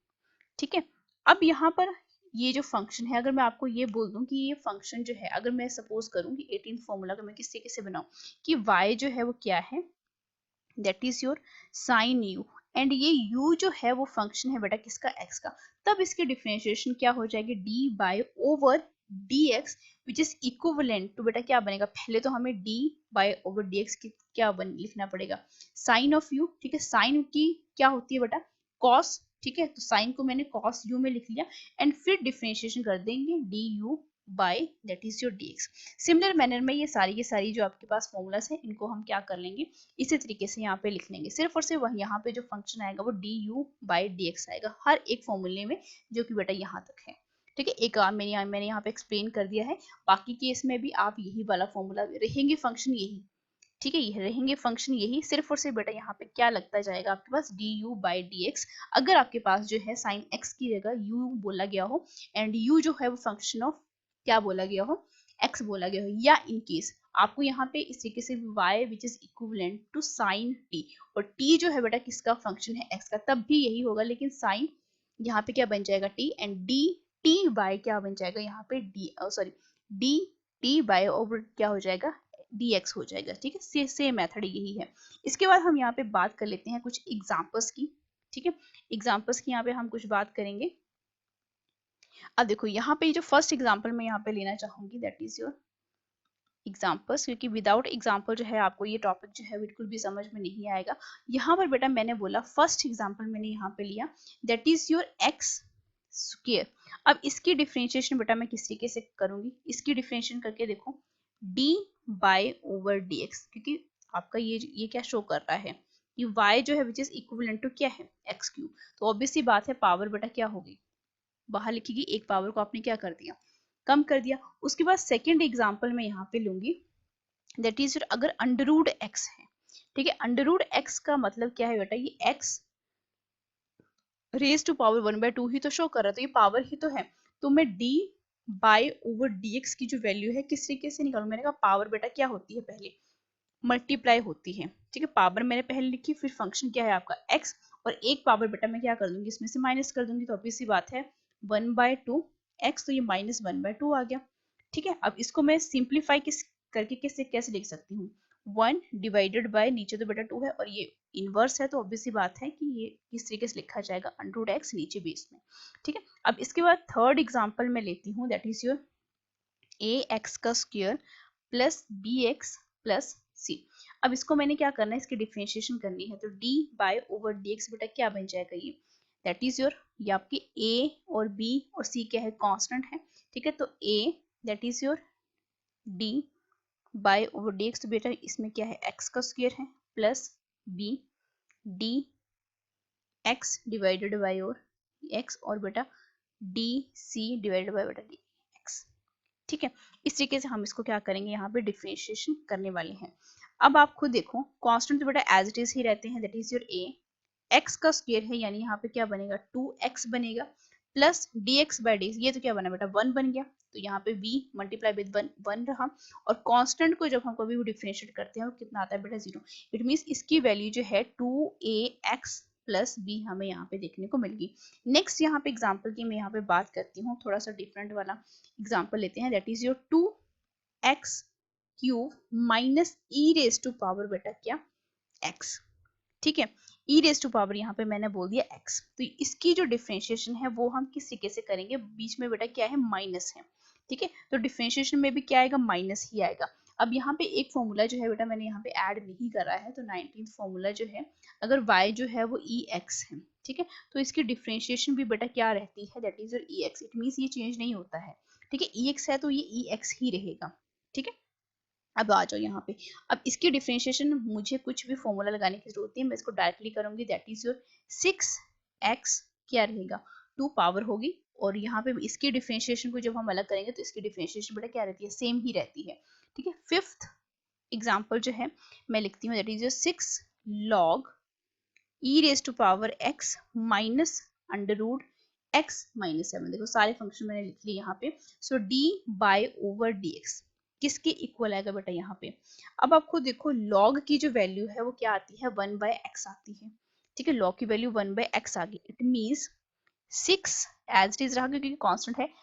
ठीक है। अब यहाँ पर ये जो फंक्शन है, अगर मैं आपको ये बोल दूं कि ये फंक्शन जो है, अगर मैं सपोज करूं कि 18th फॉर्मूला को मैं किस तरीके से बनाऊं कि y जो है वो क्या है, that is your sine u, and ये u जो है वो फंक्शन है बेटा किसका, x का, तब इसकी डिफरेंशिएशन क्या हो जाएगी, d by over dx which is equivalent to बेटा क्या बनेगा, पहले तो हमें d बाय ओवर dx की क्या लिखना पड़ेगा, साइन ऑफ u, ठीक है। साइन की क्या होती है बेटा, cos, ठीक है, तो साइन को मैंने cos u में लिख लिया, एंड फिर डिफरेंशिएशन कर देंगे du by that is your dx। Similar manner में ये सारी जो आपके पास फॉर्मूलाज हैं इनको हम क्या कर लेंगे, इसी तरीके से यहाँ पे लिख लेंगे, सिर्फ और सिर्फ वह यहाँ पे जो फंक्शन आएगा वो du बाय dx आएगा हर एक फॉर्मूले में, जो कि बेटा यहाँ तक है, ठीक है। एक मैंने यहाँ पे एक्सप्लेन कर दिया है, बाकी केस में भी आप यही वाला फॉर्मूला रहेंगे, फंक्शन यही, ठीक है, ये रहेंगे फंक्शन यही, सिर्फ और सिर्फ बेटा यहाँ पे क्या लगता जाएगा आपके पास, du बाय dx। अगर आपके पास जो है साइन x की जगह u बोला गया हो, एंड u जो है वो फंक्शन ऑफ क्या बोला गया हो, x बोला गया हो, या इन केस आपको यहाँ पे इस तरीके से y which is equivalent to sine t, और t जो है बेटा किसका फंक्शन है, x का, तब भी यही होगा, लेकिन साइन यहाँ पे क्या बन जाएगा t, and d t by क्या बन जाएगा यहाँ पे d, sorry d t by over क्या हो जाएगा dx हो जाएगा। ठीक है, सेम मेथड यही है। इसके बाद हम यहाँ पे बात कर लेते हैं कुछ एग्जाम्पल्स की। ठीक है, एग्जाम्पल्स की यहाँ पे हम कुछ बात करेंगे। अब देखो यहाँ पे जो फर्स्ट एग्जाम्पल मैं यहाँ पे लेना चाहूंगी दैट इज योर एग्जाम्पल्स, क्योंकि विदाउट एग्जाम्पल जो है आपको ये टॉपिक जो है बिल्कुल भी समझ में नहीं आएगा। यहाँ पर बेटा मैंने बोला फर्स्ट एग्जाम्पल मैंने यहाँ पे लिया that is your x square. अब इसकी डिफरेंशिएशन बेटा मैं किस तरीके से करूंगी, इसकी डिफरेंशिएशन करके देखो d बाय ओवर dx, क्योंकि आपका ये क्या शो कर रहा है कि y जो है विच इज इक्विवेलेंट टू क्या है एक्स क्यूब। तो ऑब्वियसली बात है पावर बेटा क्या होगी, बाहर लिखेगी, एक पावर को आपने क्या कर दिया, कम कर दिया। उसके बाद सेकेंड एग्जाम्पल मैं यहाँ पे लूंगी दैट इज अगर अंडररूट एक्स है। ठीक है, अंडररूट एक्स का मतलब क्या है बेटा, ये एक्स रेज टू पावर 1/2 ही तो शो कर रहा है, तो ये पावर ही तो है। तो मैं d बाय ओवर dx की जो वैल्यू है किस तरीके से निकालूं, मैंने कहा पावर बेटा क्या होती है, पहले मल्टीप्लाई होती है। ठीक है, पावर मैंने पहले लिखी, फिर फंक्शन क्या है आपका x, और एक पावर बेटा मैं क्या कर दूंगी, इसमें से माइनस कर दूंगी। तो ऑब्वियस सी बात है 1/2 x, तो ये -1/2 आ गया। ठीक है, अब इसको मैं सिंप्लीफाई करके कैसे लिख सकती हूँ, 1 डिवाइडेड बाय, नीचे तो बेटा 2 है और ये इनवर्स है, तो ऑब्वियसली बात है कि ये किस तरीके से लिखा जाएगा, अंडररूट एक्स नीचे बेस में। ठीक है, अब इसके बाद थर्ड एग्जाम्पल मैं लेती हूँ that is your a x का square plus b x plus c. अब इसको मैंने क्या करना है, इसकी डिफरेंशिएशन करनी है। तो d बाय ओवर dx बेटा क्या बन जाएगा, ये दैट इज योर, ये आपकी a और b और c क्या है, कांस्टेंट है। ठीक है, तो a that is your d by over dx, तो बेटा इसमें क्या है, x का स्क्वायर है plus b d x divided by और x, और बेटा d c डिवाइडेड बाय बेटा d x। ठीक है, इस तरीके से हम इसको क्या करेंगे, यहाँ पे डिफरेंशिएशन करने वाले हैं। अब आप खुद देखो कांस्टेंट तो बेटा एज इट इज ही रहते हैं, that is your a x का स्क्वायर है, यानी यहाँ पे क्या बनेगा 2x बनेगा, प्लस dx बाय dx, ये तो क्या बना बेटा 1 बन गया। तो यहाँ पे v मल्टीप्लाई विद 1 रहा, और कांस्टेंट को जब हम कभी भी डिफरेंशिएट करते हैं वो कितना आता है बेटा 0। इट मींस इसकी वैल्यू जो है 2ax प्लस b हमें यहाँ पे देखने को मिल गई। नेक्स्ट यहाँ पे एग्जाम्पल की मैं यहाँ पे बात करती हूँ, थोड़ा सा डिफरेंट वाला एग्जाम्पल लेते हैं that is your 2x cube minus e raise to power बेटा क्या x। ठीक है, ई रेज टू पावर यहाँ पे मैंने बोल दिया x, तो इसकी जो डिफरेंशिएशन है वो हम किस तरीके से करेंगे, बीच में बेटा क्या है माइनस है। ठीक है, तो डिफरेंशिएशन में भी क्या आएगा, माइनस ही आएगा। अब यहाँ पे एक फॉर्मूला जो है बेटा मैंने यहाँ पे ऐड नहीं करा है, तो 19th फॉर्मूला जो है, अगर y जो है वो ex है, ठीक है, तो इसकी डिफरेंशिएशन भी बेटा क्या रहती है, that is your ex। It means ये चेंज नहीं होता है। ठीक है, ex है तो ये ex ही रहेगा। ठीक है, अब आ जाओ यहाँ पे, अब इसकी डिफरेंशिएशन मुझे कुछ भी फॉर्मूला लगाने की जरूरत नहीं है, मैं इसको डायरेक्टली करूंगी दैट इज योर 6x क्या रहेगा 2 पावर होगी, और यहाँ पे इसकी डिफरेंशिएशन को जब हम अलग करेंगे तो इसकी डिफरेंशिएशन बेटा क्या रहती है, सेम ही रहती है। ठीक है, फिफ्थ एग्जाम्पल जो है मैं लिखती हूँ that is your 6 log e raise to power x minus under root x minus 7। देखो सारे फंक्शन मैंने लिख लिए यहाँ पे। So d by over dx किसके इक्वल आएगा बेटा यहाँ पे। अब आपको देखो log की जो वैल्यू है वो क्या आती है 1/x आती है। ठीक है, log की वैल्यू 1/x आ गई, it means 6 as it is रहा क्योंकि कांस्टेंट है।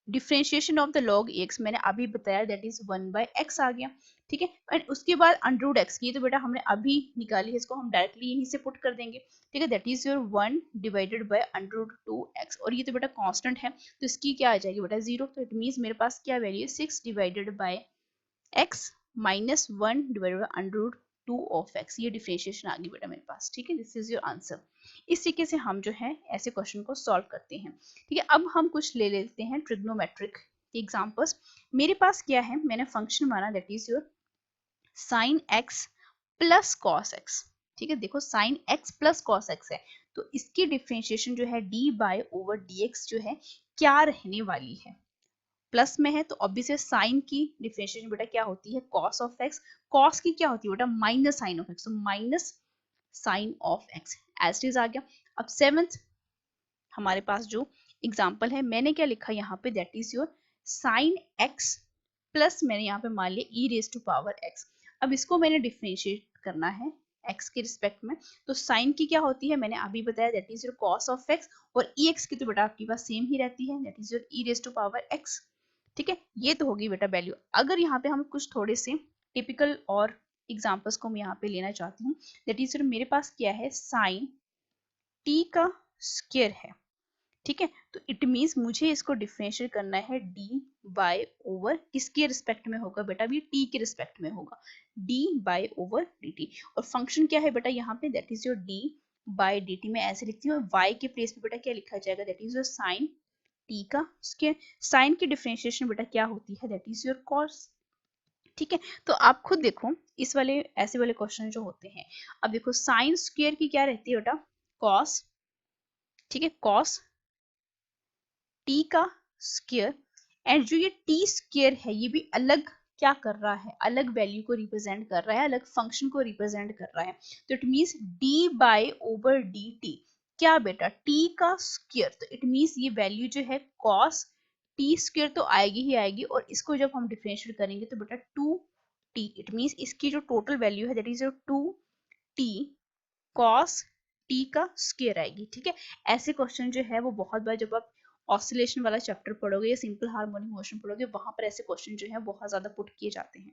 Differentiation of the log x मैंने अभी बताया दैट इज 1/x आ गया। ठीक है, एंड उसके बाद अंडर रूट एक्स, ये तो बेटा हमने अभी निकाली है, इसको हम डायरेक्टली यहीं से पुट कर देंगे। ठीक है, that is your 1 divided by under root 2x, और ये तो बेटा कांस्टेंट है तो इसकी क्या आ जाएगी बेटा 0। तो इट मींस मेरे पास क्या वैल्यू है 6 divided by x minus 1 divided by under root 2 of x, ये डिफरेंशिएशन आ गई बेटा मेरे पास। ठीक है, दिस इज योर आंसर। इस तरीके से हम जो है ऐसे क्वेश्चन को सॉल्व करते हैं। ठीक है, अब हम कुछ ले लेते हैं ट्रिग्नोमेट्रिक एग्जांपल्स। मेरे पास क्या है, मैंने फंक्शन माना that is your sine x plus cos x। ठीक है, देखो sine x plus cos x है, तो इसकी डिफरेंशिएशन जो है d बाय ओवर dx जो है क्या रहने वाली है, प्लस में है तो ऑब्वियसली साइन की डिफरेंशिएशन बेटा क्या होती है कॉस ऑफ एक्स, कॉस की क्या होती है बेटा माइनस साइन ऑफ एक्स, तो minus sine of x as it is आ गया। अब सेवेंथ हमारे पास जो एग्जांपल है मैंने क्या लिखा यहाँ पे that is your sine x plus मैंने यहाँ पे मान लिया ई रेज टू पावर एक्स। अब इसको मैंने डिफरेंशिएट करना है x के रिस्पेक्ट में, तो साइन की क्या होती है मैंने अभी बताया that is your cos of x, और ई एक्स की तो बेटा आपके पास सेम ही रहती है that is your e raise to power x। ठीक है, ये तो होगी बेटा वैल्यू। अगर यहाँ पे हम कुछ थोड़े से टिपिकल और एग्जाम्पल्स को मैं यहाँ पे लेना चाहती हूँ। दैट इज मेरे पास क्या है, साइन टी का स्क्वायर है, ठीक है। तो इट मीन्स मुझे इसको डिफरेंशिएट करना है डी बाय ओवर, किसके रिस्पेक्ट में होगा बेटा, भी टी के रिस्पेक्ट में होगा, d by over d t. और फंक्शन क्या है बेटा यहाँ पे, that is your d by d t. मैं ऐसे लिखती हूँ, वाई के प्लेस पे बेटा क्या लिखा जाएगा, that is your sine t का स्क्वायर। साइन की डिफरेंशिएशन बेटा क्या होती है, दैट इज योर कॉस, ठीक है। तो आप खुद देखो इस वाले ऐसे वाले क्वेश्चन जो होते हैं, अब देखो साइन स्क्वायर की क्या रहती है बेटा, कॉस, ठीक है, कॉस टी का स्क्वायर। एंड जो ये टी स्क्वायर है ये भी अलग क्या कर रहा है, अलग वैल्यू को रिप्रेजेंट कर रहा है, अलग फंक्शन को रिप्रेजेंट कर रहा है। तो it means d by over d t, क्या बेटा, टी का स्क्वायर। तो इट मीन्स ये वैल्यू जो है कॉस टी स्क्वायर तो आएगी ही आएगी, और इसको जब हम डिफरेंशिएट करेंगे तो बेटा टू टी, इट मीन्स इसकी जो टोटल वैल्यू है that is two t cos t का स्क्वायर आएगी, ठीक है। ऐसे क्वेश्चन जो है वो बहुत बार जब आप ऑसिलेशन वाला चैप्टर पढ़ोगे या सिंपल हार्मोनिक मोशन पढ़ोगे, वहां पर ऐसे क्वेश्चन जो है बहुत ज्यादा पुट किए जाते हैं,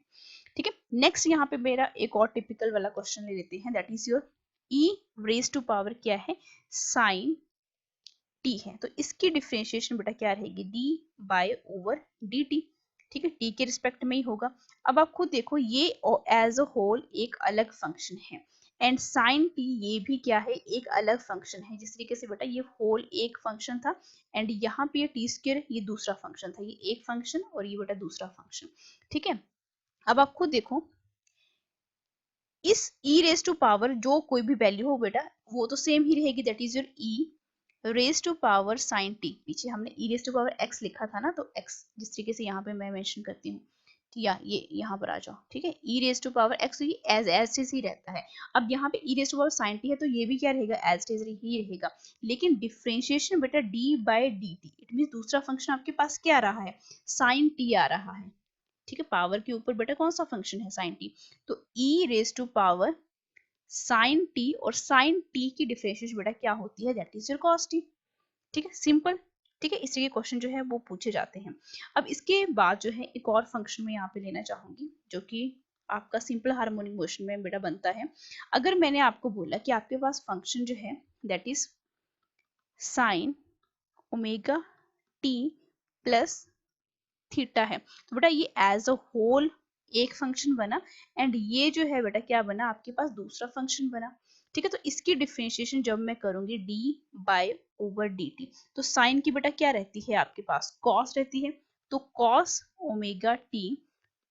ठीक है। नेक्स्ट यहाँ पे मेरा एक और टिपिकल वाला क्वेश्चन ले लेते हैं, that is your e raise to power क्या है, साइन टी है। तो इसकी डिफरेंशिएशन बेटा क्या रहेगी, d by over d t, ठीक है, टी के रिस्पेक्ट में ही होगा। अब आप खुद देखो ये एज अ होल एक अलग फंक्शन है, एंड साइन टी ये भी क्या है, एक अलग फंक्शन है। जिस तरीके से बेटा ये होल एक फंक्शन था, एंड यहाँ पे ये टी स्क्वायर ये दूसरा फंक्शन था, ये एक फंक्शन और ये बेटा दूसरा फंक्शन, ठीक है। अब आप खुद देखो इस e रेज टू पावर जो कोई भी वैल्यू हो बेटा वो तो सेम ही रहेगी, that is your e raise to power sine t. पीछे हमने e raise to power x लिखा था ना, तो एक्स जिस तरीके से यहाँ पे मैं मेंशन करती हूँ, या ये यहाँ पर आ जाओ, ठीक है, e raise to power x, ये एज ही रहता है। अब यहाँ पे e raise to power sine t है तो ये भी क्या रहेगा, एज इट इज ही रहेगा। लेकिन डिफरेंशिएशन बेटा d by d t, it mean दूसरा फंक्शन आपके पास क्या आ रहा है, साइन टी आ रहा है, ठीक है। पावर के ऊपर बेटा कौन सा फंक्शन है, साइन टी। तो e raise to power sine t, और साइन टी की डिफरेंशिएशन बेटा क्या होती है, that is your cos t, ठीक है, सिंपल, ठीक है। इस तरह के क्वेश्चन जो है वो पूछे जाते हैं। अब इसके बाद जो है एक और फंक्शन में यहाँ पे लेना चाहूंगी जो कि आपका सिंपल हार्मोनिक मोशन में बेटा बनता है। अगर मैंने आपको बोला कि आपके पास फंक्शन जो है that is sine omega T plus theta है, तो बेटा ये एज अ होल एक फंक्शन बना, एंड ये जो है बेटा क्या बना, आपके पास दूसरा फंक्शन बना, ठीक है। तो इसकी डिफरेंशिएशन जब मैं करूंगी d by over d t, तो साइन की बेटा क्या रहती है आपके पास, कॉस रहती है। तो cos omega T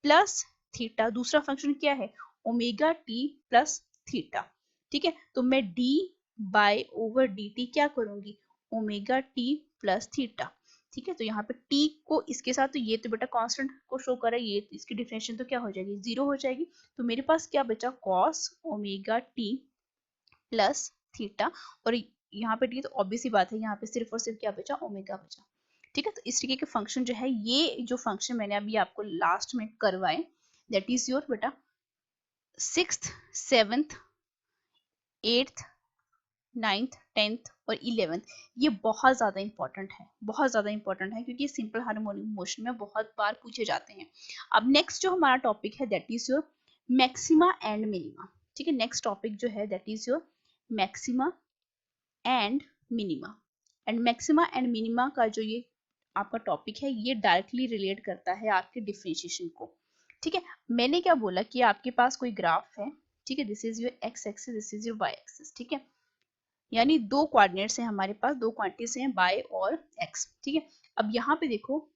plus theta, दूसरा फंक्शन क्या है, ओमेगा टी प्लस थीटा, ठीक है। तो मैं d by over d t क्या करूंगी, ओमेगा टी प्लस थीटा, ठीक है। तो यहाँ पे t को इसके साथ, तो ये तो बेटा कांस्टेंट को शो कर रहा है, ये इसकी डिफरेंशिएशन तो क्या हो जाएगी, जीरो हो जाएगी। तो मेरे पास क्या बचा, cos omega t plus theta, और यहाँ पे t तो ऑब्वियस ही बात है, यहाँ पे सिर्फ और सिर्फ क्या बचा, ओमेगा बचा, ठीक है। तो इस तरीके के फंक्शन जो है, ये जो फंक्शन मैंने अभी आपको लास्ट में करवाए, दैट इज योर बेटा 6th 7th 8th 9th 10th और 11th, ये बहुत ज्यादा इंपॉर्टेंट है, बहुत ज्यादा इंपॉर्टेंट है, क्योंकि सिंपल हार्मोनिक मोशन में बहुत बार पूछे जाते हैं। अब नेक्स्ट जो हमारा टॉपिक है that is your maxima and minima, ठीक है। नेक्स्ट टॉपिक जो है that is your maxima and minima. And maxima and minima का जो ये आपका टॉपिक है ये डायरेक्टली रिलेट करता है आपके डिफरेंशिएशन को, ठीक है। मैंने क्या बोला कि आपके पास कोई ग्राफ है, ठीक है, this is your x axis, this is your y axis, ठीक है, यानी दो कोऑर्डिनेट्स हैं हमारे पास, दो क्वांटिटीज हैं y और x, ठीक है। अब यहाँ पे देखो,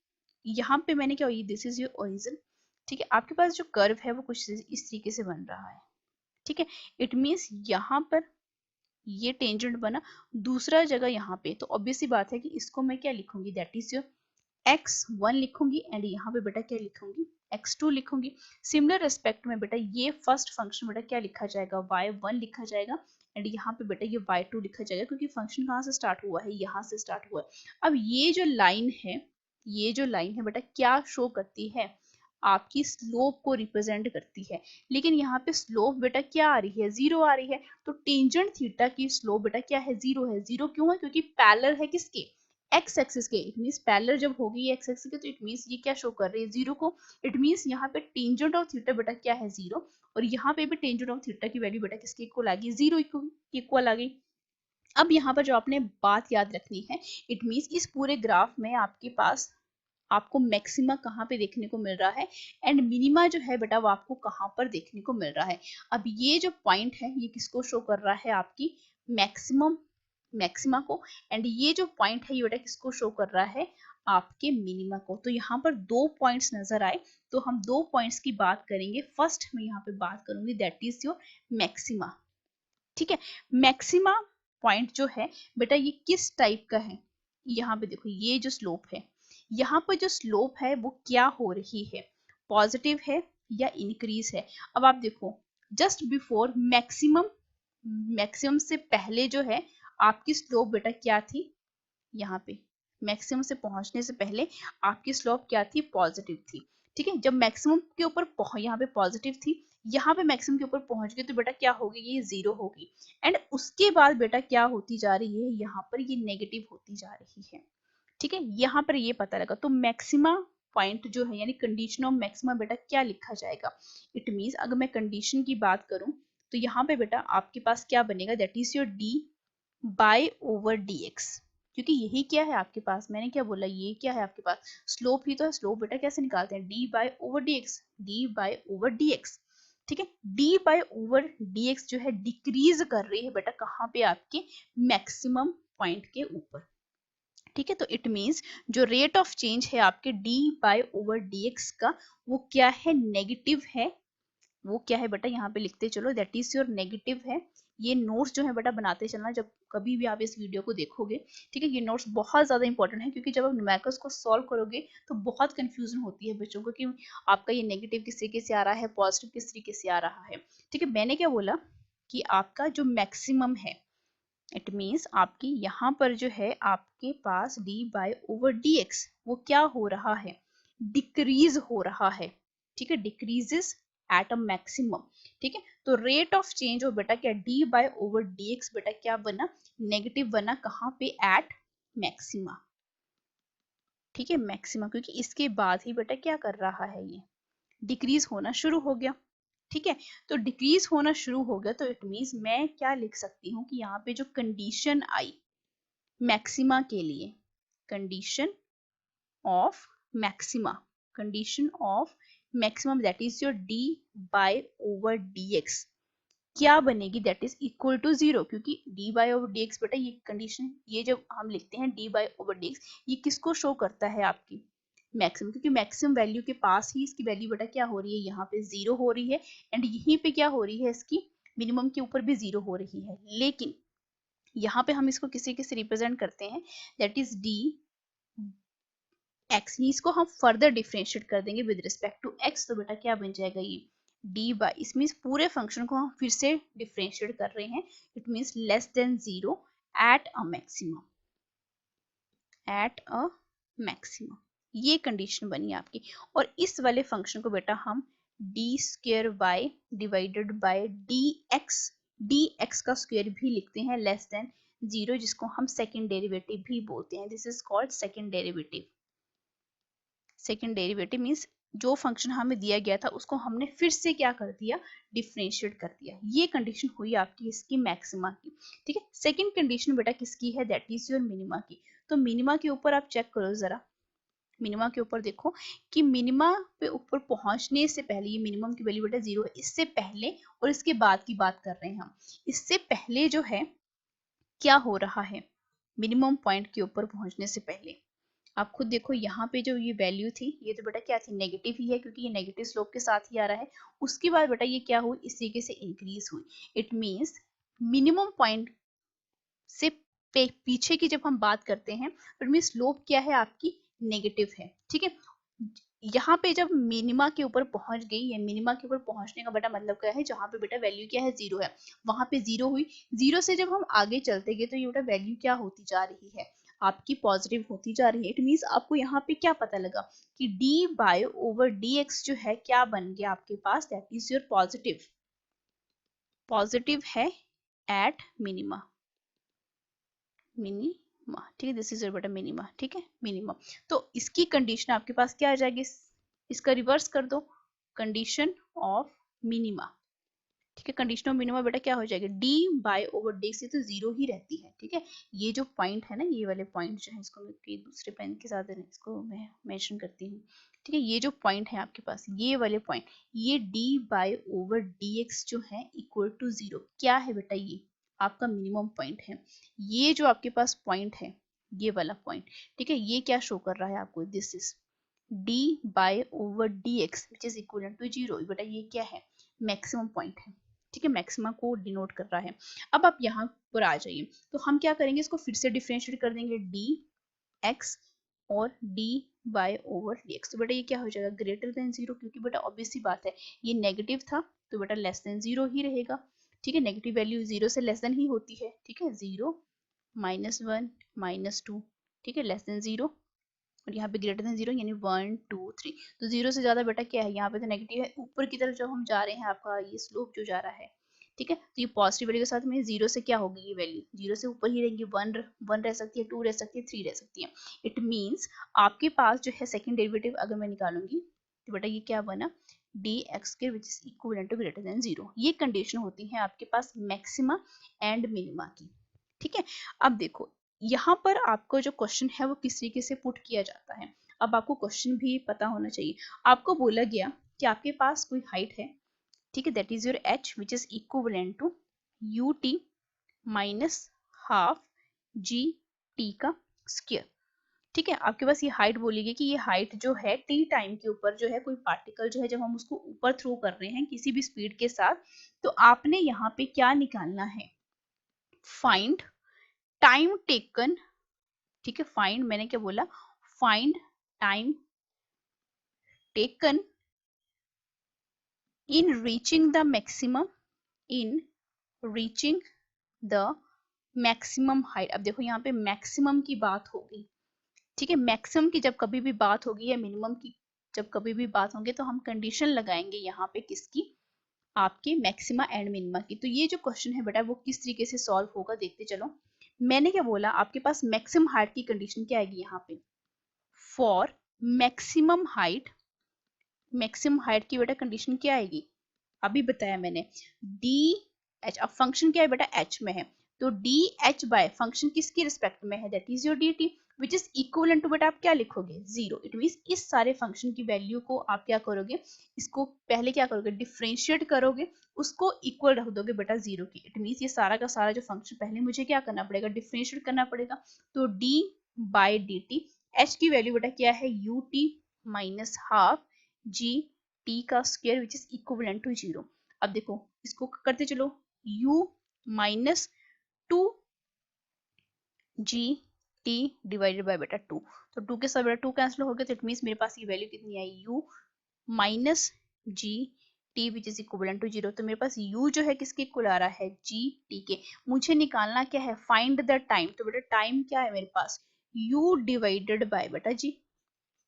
यहाँ पे मैंने क्या, दिस इज योर ओरिजिन, ठीक है। आपके पास जो कर्व है वो कुछ इस तरीके से बन रहा है, ठीक है। इट मीन्स यहाँ पर ये टेंजेंट बना, दूसरा जगह यहाँ पे, तो ऑब्वियस सी बात है कि इसको मैं क्या लिखूंगी, दैट इज योर x1 लिखूंगी, एंड यहाँ पे बेटा क्या लिखूंगी, x2 लिखूंगी। सिमिलर रेस्पेक्ट में बेटा ये फर्स्ट फंक्शन बेटा क्या लिखा जाएगा, y1 लिखा जाएगा, एंड यहाँ पे बेटा ये y2 लिखा जाएगा, क्योंकि फंक्शन कहाँ से स्टार्ट हुआ है, यहाँ से स्टार्ट हुआ है। अब ये जो लाइन है, ये जो लाइन है बेटा क्या शो करती है, आपकी स्लोप को रिप्रेजेंट करती है। लेकिन यहाँ पे स्लोप बेटा क्या आ रही है, जीरो आ रही है। तो टेंजेंट थीटा की स्लोप बेटा क्या है, जीरो है। जीरो क्यों है, क्योंकि पैरेलल है किसके, एक्स एक्सिस के, इट मीन्स पैरेलल जब होगी एक्स एक्सिस के, तो इट मीन्स ये क्या शो कर रही है, जीरो को। इट मीन्स यहाँ पे टेंजेंट ऑफ थीटा बेटा क्या है, जीरो, और यहाँ पे भी टेंजेंट ऑफ थीटा की वैल्यू बेटा किसके इक्वल आ गई, जीरो इक्वल आ गई। अब यहाँ पर जो आपने बात याद रखनी है, इट मीन्स इस पूरे ग्राफ में आपके पास आपको मैक्सिमा कहाँ पे देखने को मिल रहा है एंड मिनिमा जो है बेटा वो आपको कहाँ पर देखने को मिल रहा है। अब ये जो पॉइंट है ये किसको शो कर रहा है, आपकी मैक्सिमा को, एंड ये जो पॉइंट है ये बेटा किसको शो कर रहा है, आपके मिनिमा को। तो यहाँ पर दो पॉइंट्स नजर आए, तो हम दो पॉइंट्स की बात करेंगे। फर्स्ट मैं यहाँ पे बात करूंगी दैट इज योर मैक्सिमा। ठीक है, मैक्सिमा पॉइंट जो है बेटा ये किस टाइप का है, यहाँ पे देखो ये जो स्लोप है, यहाँ पर जो स्लोप है वो क्या हो रही है, पॉजिटिव है या इंक्रीज है। अब आप देखो जस्ट बिफोर मैक्सिमम से पहले जो है आपकी स्लोप बेटा क्या थी, यहाँ पे मैक्सिमम से पहुंचने से पहले आपकी स्लोप क्या थी, पॉजिटिव थी। ठीक है, जब मैक्सिमम के ऊपर यहाँ पे पॉजिटिव थी, यहाँ पे मैक्सिमम के ऊपर पहुंच गई तो बेटा क्या होगी, ये जीरो होगी। एंड उसके बाद बेटा क्या होती जा रही है, यहाँ पर ये नेगेटिव होती जा रही है। ठीक है, यहाँ पर ये पता लगा। तो मैक्सिमा पॉइंट जो है यानी कंडीशन ऑफ मैक्सिमा बेटा क्या लिखा जाएगा, इट मींस अगर मैं कंडीशन की बात करूं तो यहाँ पे बेटा आपके पास क्या बनेगा, that is your d by over d x, क्योंकि यही क्या है आपके पास, मैंने क्या बोला, ये क्या है आपके पास स्लोप ही तो है। स्लोप बेटा कैसे निकालते हैं, d by over d x, d by over d x. ठीक है, d by over d x जो है डिक्रीज कर रही है बेटा कहाँ पे, आपके मैक्सिमम पॉइंट के ऊपर। ठीक है, तो इट मींस जो रेट ऑफ चेंज है आपके d by over d x का वो क्या है, नेगेटिव है। वो क्या है बेटा, यहाँ पे लिखते चलो, दैट इज योर नेगेटिव है। ये नोट्स जो है बेटा बनाते चलना जब कभी भी आप इस वीडियो को देखोगे। ठीक है, ये नोट्स बहुत ज्यादा इंपॉर्टेंट है, क्योंकि जब आप न्यूमेरिकल्स को सॉल्व करोगे तो बहुत कंफ्यूजन होती है बच्चों को कि आपका ये नेगेटिव किस तरीके से आ रहा है, पॉजिटिव किस तरीके से आ रहा है। ठीक है, मैंने क्या बोला कि आपका जो मैक्सिमम है, इट मीन्स आपकी यहाँ पर जो है आपके पास d by over d x वो क्या हो रहा है, डिक्रीज हो रहा है। ठीक है, डिक्रीजेस एट अ मैक्सिमम। ठीक है, तो रेट ऑफ चेंज हो बेटा क्या, d by over d x बेटा क्या बना, नेगेटिव बना, कहाँ पे, एट मैक्सिमा। ठीक है, मैक्सिमा, क्योंकि इसके बाद ही बेटा क्या कर रहा है, ये डिक्रीज होना शुरू हो गया। ठीक है, तो डिक्रीज होना शुरू हो गया, तो इट मींस मैं क्या लिख सकती हूँ कि यहाँ पे जो कंडीशन आई मैक्सिमा के लिए, condition of maxima, condition of maximum that is your d by over d x क्या बनेगी, that is equal to zero, क्योंकि d by over d x बेटा ये कंडीशन, ये जब हम लिखते हैं d by over d x ये किसको शो करता है, आपकी मैक्सिमम, क्योंकि मैक्सिमम वैल्यू के पास ही इसकी वैल्यू बेटा क्या हो रही है, यहाँ पे जीरो हो रही है, एंड यहीं पे क्या हो रही है, इसकी मिनिमम के ऊपर भी जीरो हो रही है। लेकिन यहाँ पे हम इसको किसी से रिप्रेजेंट करते हैं, दैट इज डी एक्स, इसको हम फर्दर डिफरेंशिएट कर देंगे विद रिस्पेक्ट टू एक्स, तो बेटा क्या बन जाएगा, ये डी बाई, इसमें पूरे फंक्शन को हम फिर से डिफरेंशिएट कर रहे हैं, it means less than zero at a maximum, at a maximum, ये कंडीशन बनी आपकी। और इस वाले फंक्शन को बेटा हम d square y divided by d x का स्क्वायर भी लिखते हैं लेस देन जीरो, जिसको हम सेकेंड डेरिवेटिव भी बोलते हैं। This is called second derivative. Second derivative means जो फंक्शन हमें दिया गया था उसको हमने फिर से क्या कर दिया, डिफरेंशिएट कर दिया। ये कंडीशन हुई आपकी इसकी मैक्सिमा की। ठीक है, सेकंड कंडीशन बेटा किसकी है, दैट इज योर मिनिमा की। तो मिनिमा के ऊपर आप चेक करो जरा, मिनिमा के ऊपर देखो कि मिनिमा पे ऊपर पहुंचने से पहले ये मिनिमम की वैल्यू बेटा जीरो है, इससे पहले और इसके बाद की बात कर रहे हैं हम। इससे पहले जो है क्या हो रहा है, मिनिमम पॉइंट के ऊपर पहुंचने से पहले आप खुद देखो, यहाँ पे जो ये वैल्यू थी ये तो बेटा क्या थी, नेगेटिव ही है, क्योंकि ये नेगेटिव स्लोप के साथ ही आ रहा है। उसके बाद बेटा ये क्या हुई, इस तरीके से इंक्रीज हुई। इट मींस मिनिमम पॉइंट से पीछे की जब हम बात करते हैं तो इट मींस स्लोप क्या है आपकी, नेगेटिव है। ठीक है, यहाँ पे जब मिनिमा के ऊपर पहुंच गई, या मिनिमा के ऊपर पहुंचने का बेटा मतलब क्या है, जहां पे बेटा वैल्यू क्या है, जीरो है, वहां पे जीरो हुई। जीरो से जब हम आगे चलते गए तो ये बेटा वैल्यू क्या होती जा रही है, आपकी पॉजिटिव होती जा रही है। इट मींस आपको यहाँ पे क्या पता लगा कि d by over d x जो है क्या बन गया आपके पास, that is your positive, positive है एट मिनिमा, ठीक है, दिस इज योर बेटा मिनिमा, ठीक है, मिनिमम। तो इसकी कंडीशन आपके पास क्या आ जाएगी, इसका रिवर्स कर दो, कंडीशन ऑफ मिनिमा, ठीक है, कंडीशन ऑफ मिनिमा बेटा क्या हो जाएगा, डी बाय ओवर डी से तो जीरो ही रहती है, ठीक है। ये जो पॉइंट है ना, ये वाले पॉइंट जो है, इसको मैं दूसरे पेन के साथ इसको मैं मेंशन करती हूँ, ठीक है। ये जो पॉइंट है आपके पास, ये वाले पॉइंट, ये d by over d x जो है इक्वल टू जीरो, क्या है बेटा, ये आपका मिनिमम पॉइंट है। ये जो आपके पास पॉइंट है, ये वाला पॉइंट, ठीक है, ये क्या शो कर रहा है आपको, this is d by over d x which is equal to zero, बेटा ये क्या है, मैक्सिमम पॉइंट है, ठीक है, मैक्सिमा को डिनोट कर रहा है। अब आप यहाँ पर आ जाइए, तो हम क्या करेंगे, इसको फिर से डिफरेंशिएट कर देंगे, डी एक्स और d by over d x. तो बेटा ये क्या हो जाएगा, ग्रेटर देन जीरो, क्योंकि बेटा ऑब्वियस सी बात है, ये नेगेटिव था तो बेटा लेस देन जीरो ही रहेगा, ठीक है, नेगेटिव वैल्यू जीरो से लेस देन ही होती है, ठीक है, जीरो -1 -2, ठीक है, लेस देन जीरो, और यहाँ पे ग्रेटर देन जीरो यानी 1 2 3। तो जीरो से ज्यादा बेटा क्या है, यहाँ पे तो नेगेटिव है, ऊपर की तरफ जब हम जा रहे हैं, आपका ये स्लोप जो जा रहा है, ठीक है, तो ये पॉजिटिव वैल्यू के साथ में जीरो से क्या होगी, ये वैल्यू जीरो से ऊपर ही रहेंगी, वन रह सकती है, टू रह सकती है, थ्री रह सकती है। इट मीन्स आपके पास जो है सेकेंड डेरिवेटिव अगर मैं निकालूंगी तो बेटा ये क्या बना, डी एक्स के which is equal to greater than zero. ये कंडीशन होती है आपके पास मैक्सिमा एंड मिनिमा की, ठीक है। अब देखो यहाँ पर आपको जो क्वेश्चन है वो किस तरीके से पुट किया जाता है। अब आपको क्वेश्चन भी पता होना चाहिए। आपको बोला गया कि आपके पास कोई हाइट है, ठीक है, that is your h which is equivalent to u t minus half g t का स्क्वायर, ठीक है। आपके पास ये हाइट बोली गई कि ये हाइट जो है टी टाइम के ऊपर जो है कोई पार्टिकल जो है जब हम उसको ऊपर थ्रो कर रहे हैं किसी भी स्पीड के साथ, तो आपने यहाँ पे क्या निकालना है, फाइंड टाइम टेकन, ठीक है, फाइंड मैंने क्या बोला, find time taken in reaching the maximum, in reaching the maximum height. अब देखो यहाँ पे मैक्सिमम की बात होगी, ठीक है, मैक्सिमम की जब कभी भी बात होगी या मिनिमम की जब कभी भी बात होगी तो हम कंडीशन लगाएंगे यहाँ पे किसकी, आपके मैक्सिमा एंड मिनिमा की। तो ये जो क्वेश्चन है बेटा वो किस तरीके से सॉल्व होगा देखते चलो। मैंने क्या बोला, आपके पास मैक्सिमम हाइट की कंडीशन क्या आएगी यहाँ पे, for maximum height, maximum height की बेटा कंडीशन क्या आएगी, अभी बताया मैंने, डी एच। अब फंक्शन क्या है बेटा, एच में है, तो डी एच बाय फंक्शन किसकी रिस्पेक्ट में है, that is your d t which is equal to बेटा आप क्या लिखोगे, जीरो। इट मीन इस सारे फंक्शन की वैल्यू को आप क्या करोगे, इसको पहले क्या करोगे, डिफरेंशिएट करोगे, उसको इक्वल रख दोगे बेटा जीरो की। इट मीन ये सारा का सारा जो फंक्शन पहले मुझे क्या करना पड़ेगा, डिफरेंशिएट करना पड़ेगा। तो d by d t, h की वैल्यू बेटा क्या है, u t minus half g t का square which is equivalent to zero. अब देखो इसको करते चलो, u minus two g t divided by बेटा टू, तो टू के साथ बेटा टू कैंसिल हो गया, तो इट मीन्स मेरे पास ये वैल्यू कितनी आई, u minus g t which is equivalent to zero. तो मेरे पास u जो है किसके इक्वल आ रहा है, जी टी के। मुझे निकालना क्या है, फाइंड द टाइम, तो बेटा टाइम क्या है मेरे पास, u डिवाइडेड बाय बेटा जी,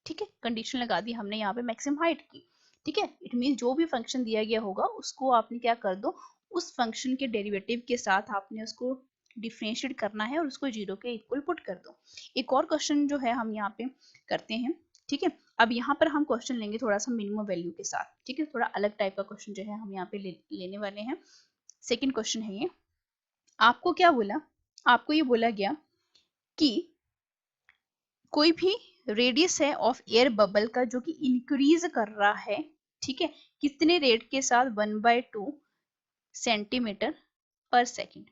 ठीक है, कंडीशन लगा दी हमने यहाँ पे मैक्सिमम हाइट की, ठीक है। इट मीन जो भी फंक्शन दिया गया होगा उसको आपने क्या कर दो, उस फंक्शन के डेरिवेटिव के साथ आपने उसको डिफरेंशिएट करना है और उसको जीरो के इक्वल पुट कर दो। एक और क्वेश्चन जो है हम यहाँ पे करते हैं, ठीक है। अब यहाँ पर हम क्वेश्चन लेंगे थोड़ा सा मिनिमम वैल्यू के साथ, ठीक है, थोड़ा अलग टाइप का क्वेश्चन जो है हम यहाँ पे लेने वाले हैं। सेकेंड क्वेश्चन है ये, आपको क्या बोला, आपको ये बोला गया कि कोई भी रेडियस है ऑफ एयर बबल का जो कि इंक्रीज कर रहा है, ठीक है, कितने रेट के साथ, 1/2 सेंटीमीटर पर सेकेंड,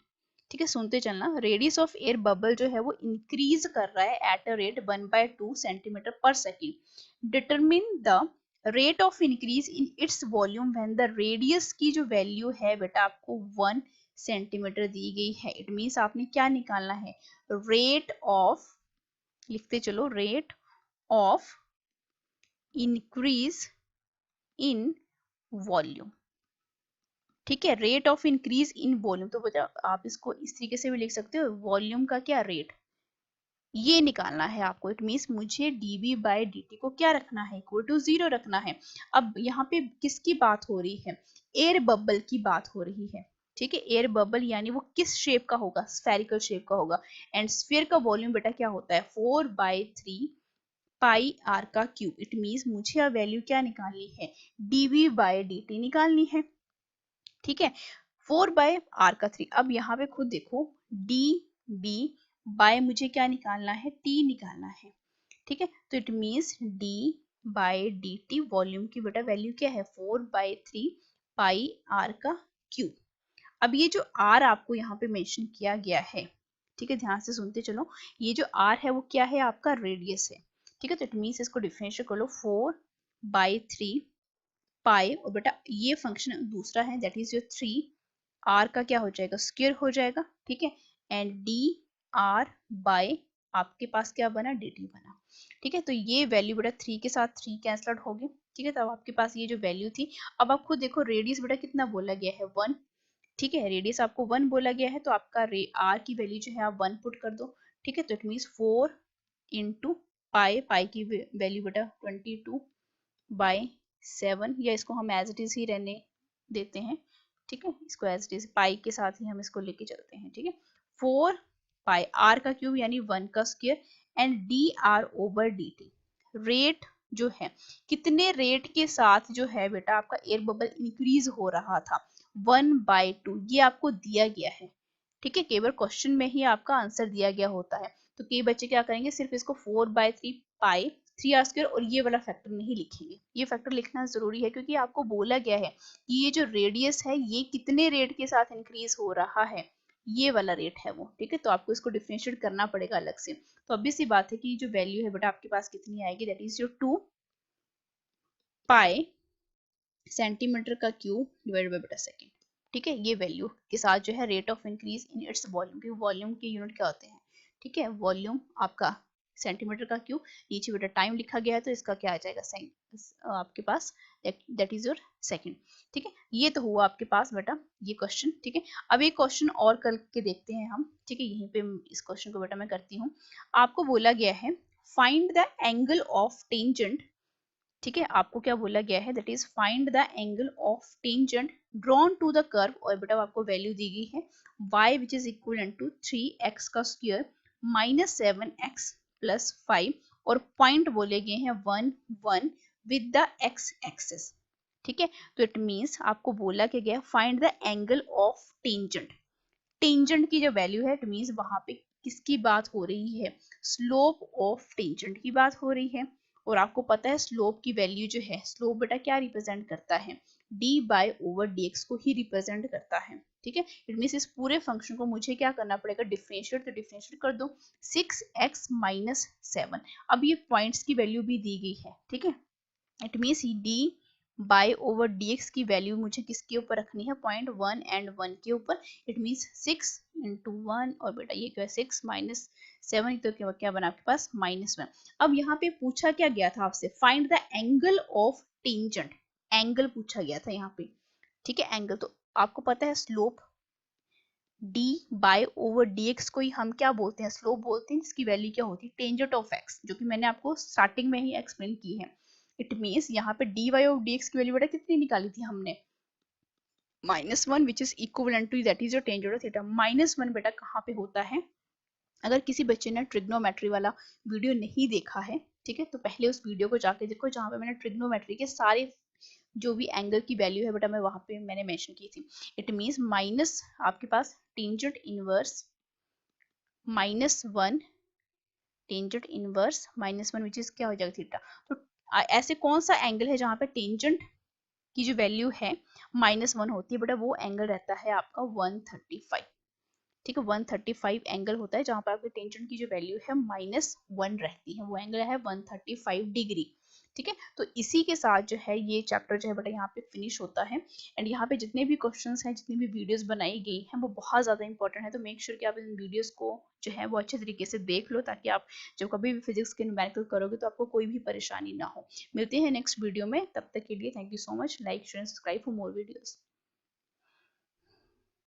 ठीक है। सुनते चलना, रेडियस ऑफ एयर बबल जो है वो इंक्रीज कर रहा है एट अ रेट 1/2 सेंटीमीटर पर second. Determine the rate of increase in its volume when the radius की जो वैल्यू है बेटा आपको 1 सेंटीमीटर दी गई है। इट मीन्स आपने क्या निकालना है, रेट ऑफ, लिखते चलो, rate of increase in volume, ठीक है, rate of increase in volume. तो बता आप इसको इस तरीके से भी लिख सकते हो, वॉल्यूम का क्या रेट, ये निकालना है आपको। इट मीन्स मुझे dv बाय dt को क्या रखना है, इक्वल टू जीरो रखना है। अब यहाँ पे किसकी बात हो रही है, एयर बबल की बात हो रही है, ठीक है, एयर बबल यानी वो किस शेप का होगा, स्फेरिकल शेप का होगा। एंड स्फीयर का वॉल्यूम बेटा क्या होता है, 4/3 पाई आर का क्यूब। इट मीन्स मुझे अब वैल्यू क्या निकालनी है, dv/dt निकालनी है। ठीक है, 4/r3। अब यहाँ पे खुद देखो, db बाय मुझे क्या निकालना है, t निकालना है। ठीक है, तो इट मीन्स d/dt वॉल्यूम की बेटा वैल्यू क्या है, 4/3 पाई आर का क्यूब। अब ये जो r आपको यहाँ पे मेंशन किया गया है, ठीक है, ध्यान से सुनते चलो, ये जो r है वो क्या है, आपका रेडियस है। ठीक है, तो इट मीन्स इसको डिफरेंशिएट कर लो, 4/3 पाई, और बेटा ये फंक्शन दूसरा है दैट इज योर 3, r का क्या हो जाएगा, स्क्वायर हो जाएगा। ठीक है, एंड डी आर बाय आपके पास क्या बना, dt बना। ठीक है, तो ये वैल्यू बेटा 3 के साथ 3 कैंसल आउट हो गई। ठीक है, तो अब आपके पास ये जो वैल्यू थी, अब आप खुद देखो रेडियस बेटा कितना बोला गया है, 1। ठीक है, रेडियस आपको 1 बोला गया है, तो आपका r की वैल्यू जो है आप 1 पुट कर दो। ठीक है, तो इट मीन्स 4 इंटू पाई, पाई की वैल्यू बेटा 22/7, या इसको हम एज इट इज ही रहने देते हैं। ठीक है, इसको एज इट इज पाई के साथ ही हम इसको लेके चलते हैं। ठीक है, 4 पाई आर का क्यूब यानी 1 का स्क्वायर, एंड dr/dt रेट जो है, कितने रेट के साथ जो है बेटा आपका एयर बबल इंक्रीज हो रहा था, 1/2, ये आपको दिया गया है। ठीक है, केवल क्वेश्चन में ही आपका आंसर दिया गया होता है, तो कई बच्चे क्या करेंगे, सिर्फ इसको 4/3 पाई 3r² और ये वाला फैक्टर नहीं लिखेंगे। ये फैक्टर लिखना जरूरी है, क्योंकि आपको बोला गया है कि ये जो रेडियस है ये कितने रेट के साथ इंक्रीज हो रहा है, ये वाला रेट है वो। ठीक है, तो आपको इसको डिफरेंशिएट करना पड़ेगा अलग से। तो obvious सी बात है कि जो वैल्यू है बेटा आपके पास कितनी आएगी, that is your 2 pi centimetre का क्यूब डिवाइडेड बाय बेटा सेकेंड। ठीक है, ये वैल्यू के साथ जो है rate of increase in its volume, क्योंकि वॉल्यूम के यूनिट क्या होते हैं। ठीक है, वॉल्यूम आपका सेंटीमीटर का क्यूब, नीचे बेटा टाइम लिखा गया है, तो इसका क्या आ जाएगा आपके पास, दैट इज योर सेकंड। ठीक है, ये तो हुआ आपके पास बेटा ये क्वेश्चन। ठीक है, अब एक क्वेश्चन और करके देखते हैं हम। ठीक है, यहीं पे इस क्वेश्चन को बेटा मैं करती हूँ। आपको बोला गया है find the angle of tangent. ठीक है, आपको क्या बोला गया है, that is find the angle of tangent drawn to the curve, और बेटा आपको वैल्यू दी गई है y which is equal to 3x का स्क्वायर माइनस 7x प्लस 5, और पॉइंट बोले गए हैं 1 1 विद द x एक्सिस। ठीक है, तो इट मीन्स आपको बोला क्या गया, find the angle of tangent. Tangent की जो वैल्यू है, इट मीन्स वहां पे किसकी बात हो रही है, स्लोप ऑफ टेंजेंट की बात हो रही है। और आपको पता है स्लोप की वैल्यू जो है, स्लोप बेटा क्या रिप्रेजेंट करता है, d/dx को ही रिप्रेजेंट करता है। ठीक है, इट मीन्स इस पूरे फंक्शन को मुझे क्या करना पड़ेगा, डिफरेंशिएट, तो डिफरेंशिएट कर दो 6x माइनस 7। अब ये पॉइंट्स की वैल्यू भी दी गई है। ठीक है, इट मीन्स d/dx की वैल्यू मुझे किसके ऊपर रखनी है, 0.1 एंड 1 के ऊपर। इट मीन्स 6 इंटू 1, और बेटा ये क्या है 6 माइनस 7, तो क्या बना आपके पास -1। अब यहाँ पे पूछा क्या गया था आपसे, find the angle of tangent, angle पूछा गया था यहाँ पे। ठीक है, एंगल तो आपको पता है स्लोप d/dx को ही हम क्या बोलते हैं, स्लोप बोलते हैं, जिसकी वैल्यू क्या होती है, टेंजेंट ऑफ x, जो कि मैंने आपको स्टार्टिंग में ही एक्सप्लेन की है। इट मीन्स यहाँ पे dy/dx की वैल्यू बेटा कितनी निकाली थी हमने, -1 which is equivalent to that is your tangent of theta. -1 बेटा कहाँ पे होता है, अगर किसी बच्चे ने ट्रिग्नोमेट्री वाला वीडियो नहीं देखा है, ठीक है, तो पहले उस वीडियो को जाके देखो, जहाँ पे मैंने ट्रिग्नोमेट्री के सारे जो भी एंगल की वैल्यू है बेटा मैं वहां पे मैंने मेंशन की थी। इट मीन्स माइनस आपके पास tangent inverse -1, tangent inverse -1 which is क्या हो जाएगा, थीटा। तो ऐसे कौन सा एंगल है जहाँ पे टेंजेंट की जो वैल्यू है -1 होती है बेटा, वो एंगल रहता है आपका 135। ठीक है, 135 एंगल होता है जहां पर आपके टेंजेंट की जो वैल्यू है -1 रहती है, वो एंगल है 135 डिग्री। ठीक है, तो इसी के साथ जो है ये चैप्टर जो है बेटा यहाँ पे फिनिश होता है। एंड यहाँ पे जितने भी क्वेश्चंस हैं, जितनी भी वीडियोस बनाई गई हैं, वो बहुत ज़्यादा इंपॉर्टेंट है। तो मेक श्योर कि आप इन वीडियोस को जो है वो अच्छे तरीके से देख लो, ताकि आप जब कभी भी फिजिक्स के न्यूमेरिकल करोगे तो आपको कोई भी परेशानी ना हो। मिलते हैं नेक्स्ट वीडियो में, तब तक के लिए thank you so much. Like share subscribe for more videos.